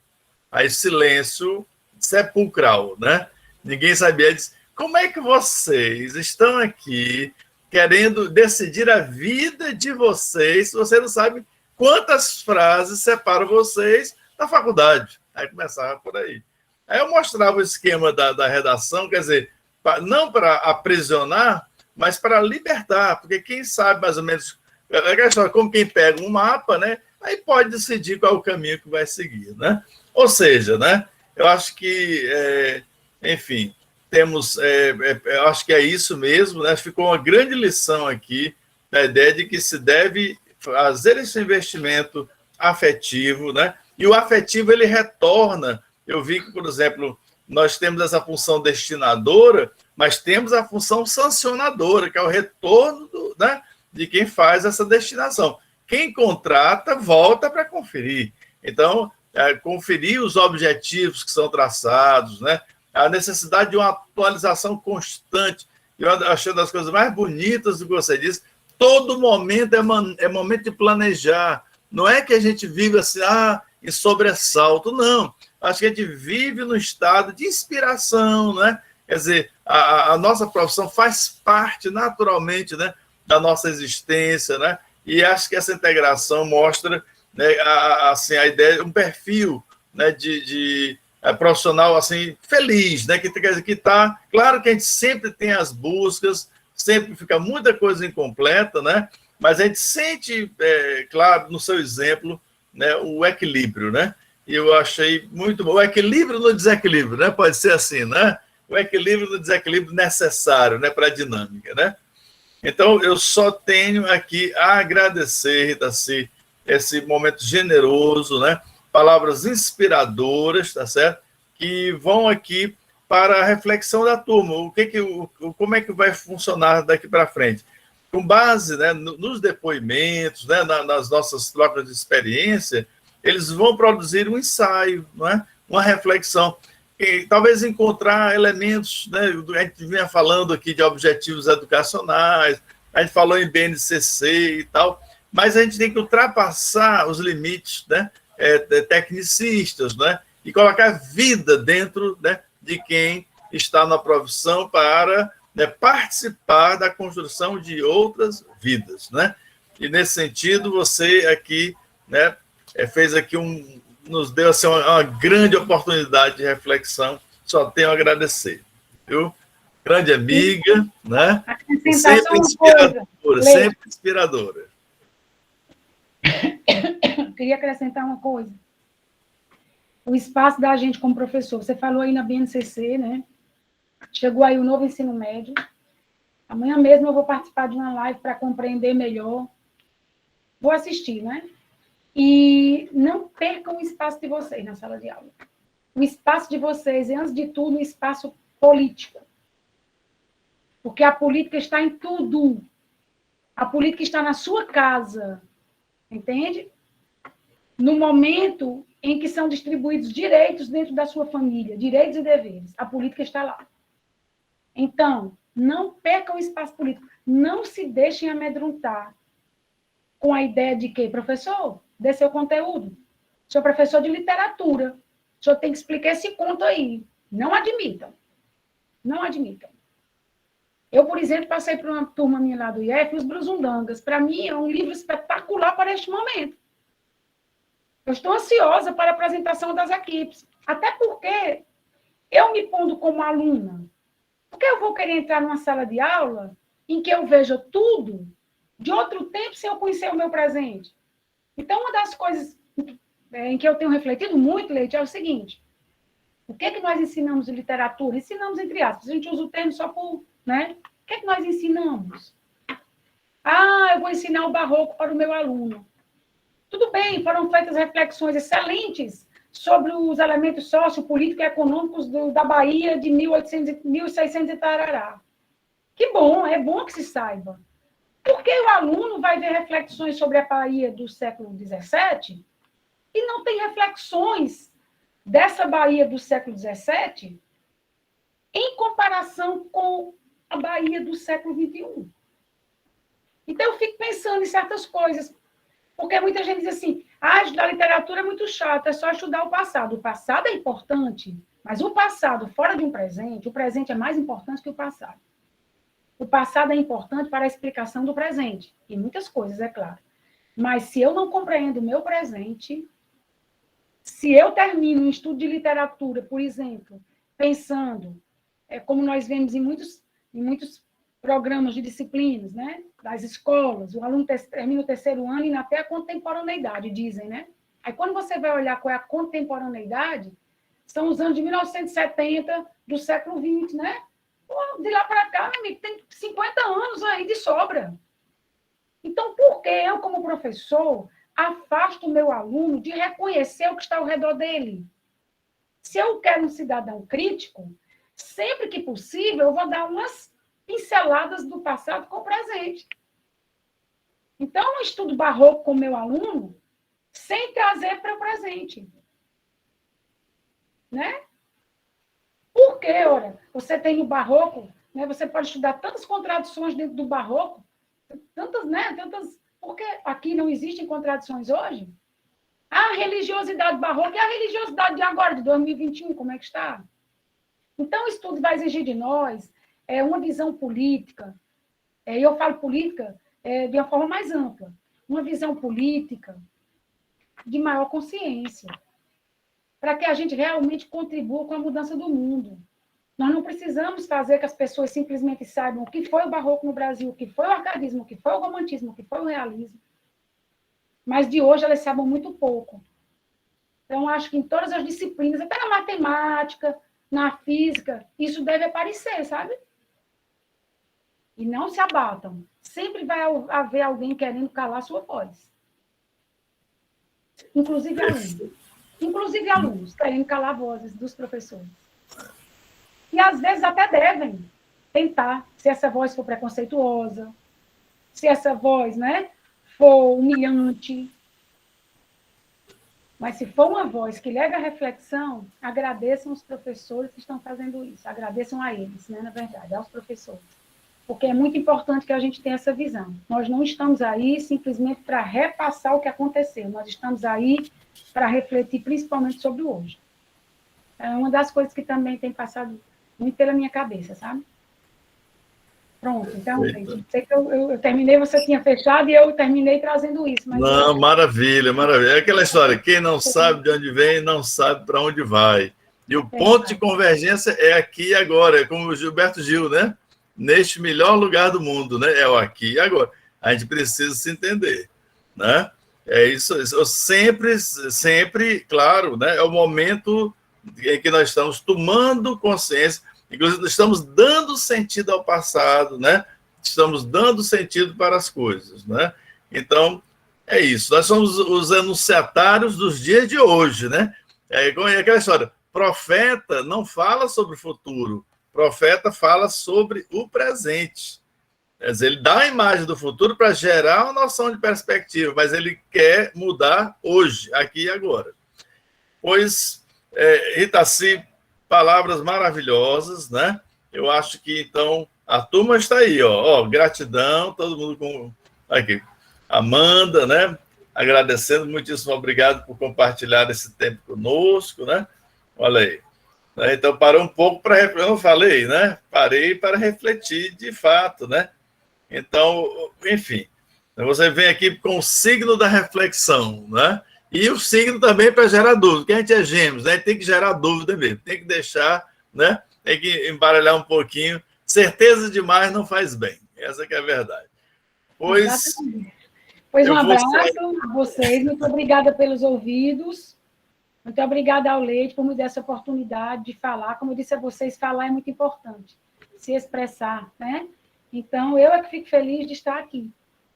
Aí, silêncio sepulcral, né? Ninguém sabia disso. Como é que vocês estão aqui querendo decidir a vida de vocês se você não sabe quantas frases separam vocês da faculdade? Aí começava por aí. Aí eu mostrava o esquema da redação, quer dizer, não para aprisionar, mas para libertar, porque quem sabe mais ou menos, como quem pega um mapa, né? Aí pode decidir qual é o caminho que vai seguir, né? Ou seja, né? Eu acho que... enfim, temos, eu acho que é isso mesmo, né? Ficou uma grande lição aqui, da ideia de que se deve fazer esse investimento afetivo, né? E o afetivo, ele retorna. Eu vi que, por exemplo, nós temos essa função destinadora, mas temos a função sancionadora, que é o retorno né, de quem faz essa destinação. Quem contrata, volta para conferir. Então, conferir os objetivos que são traçados, né? A necessidade de uma atualização constante. Eu achei uma das coisas mais bonitas do que você disse. Todo momento é momento de planejar. Não é que a gente vive assim, em sobressalto. Não. Acho que a gente vive no estado de inspiração, né? Quer dizer, a nossa profissão faz parte naturalmente, né, da nossa existência, né? E acho que essa integração mostra, né, a ideia, um perfil, né, de profissional assim, feliz, né? Que está. Claro que a gente sempre tem as buscas, sempre fica muita coisa incompleta, né? Mas a gente sente, claro, no seu exemplo, né, o equilíbrio, né? E eu achei muito bom. O equilíbrio no desequilíbrio, né? Pode ser assim, né? O equilíbrio no desequilíbrio necessário, né, para a dinâmica, né? Então, eu só tenho aqui a agradecer, Ritaci, esse momento generoso, né? Palavras inspiradoras, tá certo? Que vão aqui para a reflexão da turma. Como é que vai funcionar daqui para frente? Com base, né, nos depoimentos, né, nas nossas trocas de experiência, eles vão produzir um ensaio, não é? Uma reflexão. E talvez encontrar elementos, né? A gente vinha falando aqui de objetivos educacionais, a gente falou em BNCC e tal, mas a gente tem que ultrapassar os limites, né, tecnicistas, né, e colocar vida dentro, né, de quem está na profissão para, né, participar da construção de outras vidas, né? E nesse sentido você aqui, né, fez aqui nos deu assim, uma grande oportunidade de reflexão. Só tenho a agradecer, viu? Grande amiga, né? E Acrescentar só sempre uma coisa, inspiradora, Leite. sempre inspiradora. Queria acrescentar uma coisa. O espaço da gente como professor. Você falou aí na BNCC, né? Chegou aí o novo ensino médio. Amanhã mesmo eu vou participar de uma live para compreender melhor. Vou assistir, né? E não percam o espaço de vocês na sala de aula. O espaço de vocês é, antes de tudo, um espaço político. Porque a política está em tudo. A política está na sua casa. Entende? No momento em que são distribuídos direitos dentro da sua família, direitos e deveres, a política está lá. Então, não percam o espaço político. Não se deixem amedrontar com a ideia de que, professor, dê seu conteúdo. Sou professor de literatura. O senhor tem que explicar esse conto aí. Não admitam. Não admitam. Eu, por exemplo, passei por uma turma minha lá do IF, Os Brusundangas. Para mim, é um livro espetacular para este momento. Eu estou ansiosa para a apresentação das equipes. Até porque eu me pondo como aluna. Porque eu vou querer entrar numa sala de aula em que eu veja tudo de outro tempo sem eu conhecer o meu presente. Então, uma das coisas em que eu tenho refletido muito, Leite, é o seguinte. O que é que nós ensinamos de literatura? Ensinamos entre aspas. A gente usa o termo só por... né? O que é que nós ensinamos? Ah, eu vou ensinar o barroco para o meu aluno. Tudo bem, foram feitas reflexões excelentes sobre os elementos sociopolíticos e econômicos da Bahia de 1800, 1600 e tarará. Que bom, é bom que se saiba. Porque o aluno vai ver reflexões sobre a Bahia do século XVII e não tem reflexões dessa Bahia do século XVII em comparação com a Bahia do século XXI. Então, eu fico pensando em certas coisas. Porque muita gente diz assim, estudar literatura é muito chato, é só estudar o passado. O passado é importante, mas o passado fora de um presente, o presente é mais importante que o passado. O passado é importante para a explicação do presente, e muitas coisas, é claro. Mas se eu não compreendo o meu presente, se eu termino um estudo de literatura, por exemplo, pensando, como nós vemos em muitos programas de disciplinas, né? Das escolas, o aluno termina o terceiro ano e até a contemporaneidade, dizem, né? Aí, quando você vai olhar qual é a contemporaneidade, são os anos de 1970 do século XX, né? Pô, de lá para cá, meu amigo, tem 50 anos aí de sobra. Então, por que eu, como professor, afasto o meu aluno de reconhecer o que está ao redor dele? Se eu quero um cidadão crítico, sempre que possível, eu vou dar umas pinceladas do passado com o presente. Então, eu estudo barroco com o meu aluno sem trazer para o presente. Né? Por quê, ora? Você tem no barroco, né, você pode estudar tantas contradições dentro do barroco, tantas, né? Porque aqui não existem contradições hoje. A religiosidade barroca e a religiosidade de agora, de 2021, como é que está? Então, o estudo vai exigir de nós uma visão política, e eu falo política de uma forma mais ampla, uma visão política de maior consciência, para que a gente realmente contribua com a mudança do mundo. Nós não precisamos fazer que as pessoas simplesmente saibam o que foi o barroco no Brasil, o que foi o arcadismo, o que foi o romantismo, o que foi o realismo. Mas de hoje elas sabem muito pouco. Então, acho que em todas as disciplinas, até na matemática, na física, isso deve aparecer, sabe? E não se abatam. Sempre vai haver alguém querendo calar a sua voz. Inclusive alunos. Inclusive alunos querendo calar vozes dos professores. E às vezes até devem tentar, se essa voz for preconceituosa, se essa voz, né, for humilhante. Mas se for uma voz que leva à reflexão, agradeçam os professores que estão fazendo isso. Agradeçam a eles, né, na verdade, aos professores. Porque é muito importante que a gente tenha essa visão. Nós não estamos aí simplesmente para repassar o que aconteceu. Nós estamos aí para refletir principalmente sobre o hoje. É uma das coisas que também tem passado muito pela minha cabeça, sabe? Pronto, então, gente, sei que eu terminei, você tinha fechado e eu terminei trazendo isso. Mas não, maravilha, maravilha. É aquela história, quem não sabe de onde vem, não sabe para onde vai. E o ponto de convergência é aqui e agora, é como o Gilberto Gil, né? Neste melhor lugar do mundo, né? É o aqui e agora. A gente precisa se entender, né? É isso. Eu sempre, claro, né? É o momento em que nós estamos tomando consciência, inclusive estamos dando sentido ao passado, né? Estamos dando sentido para as coisas, né? Então, é isso. Nós somos os anunciatários dos dias de hoje, né? É aquela história. Profeta não fala sobre o futuro. Profeta fala sobre o presente. Quer dizer, ele dá a imagem do futuro para gerar uma noção de perspectiva, mas ele quer mudar hoje, aqui e agora. Pois, Itaci, palavras maravilhosas, né? Eu acho que, então, a turma está aí, ó, gratidão, todo mundo com... Aqui, Amanda, né? Agradecendo, muitíssimo obrigado por compartilhar esse tempo conosco, né? Olha aí. Então, parou um pouco para... Eu não falei, né? Parei para refletir de fato, né? Então, enfim, você vem aqui com o signo da reflexão, né? E o signo também para gerar dúvida, porque a gente é gêmeos, né? Tem que gerar dúvida mesmo, tem que deixar, né? Tem que embaralhar um pouquinho. Certeza demais não faz bem, essa que é a verdade. Pois um abraço a vocês, muito obrigada pelos ouvidos. Muito obrigada ao Leite por me dar essa oportunidade de falar. Como eu disse a vocês, falar é muito importante, se expressar, né? Então, eu é que fico feliz de estar aqui,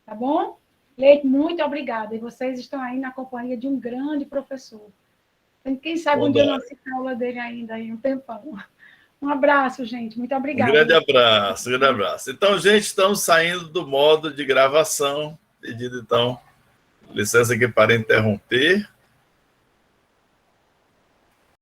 tá bom? Leite, muito obrigada. E vocês estão aí na companhia de um grande professor. Quem sabe um dia eu não assisto a aula dele ainda, aí um tempão. Um abraço, gente. Muito obrigada. Um grande abraço, um grande abraço. Então, gente, estamos saindo do modo de gravação. Pedido, então, licença aqui para interromper.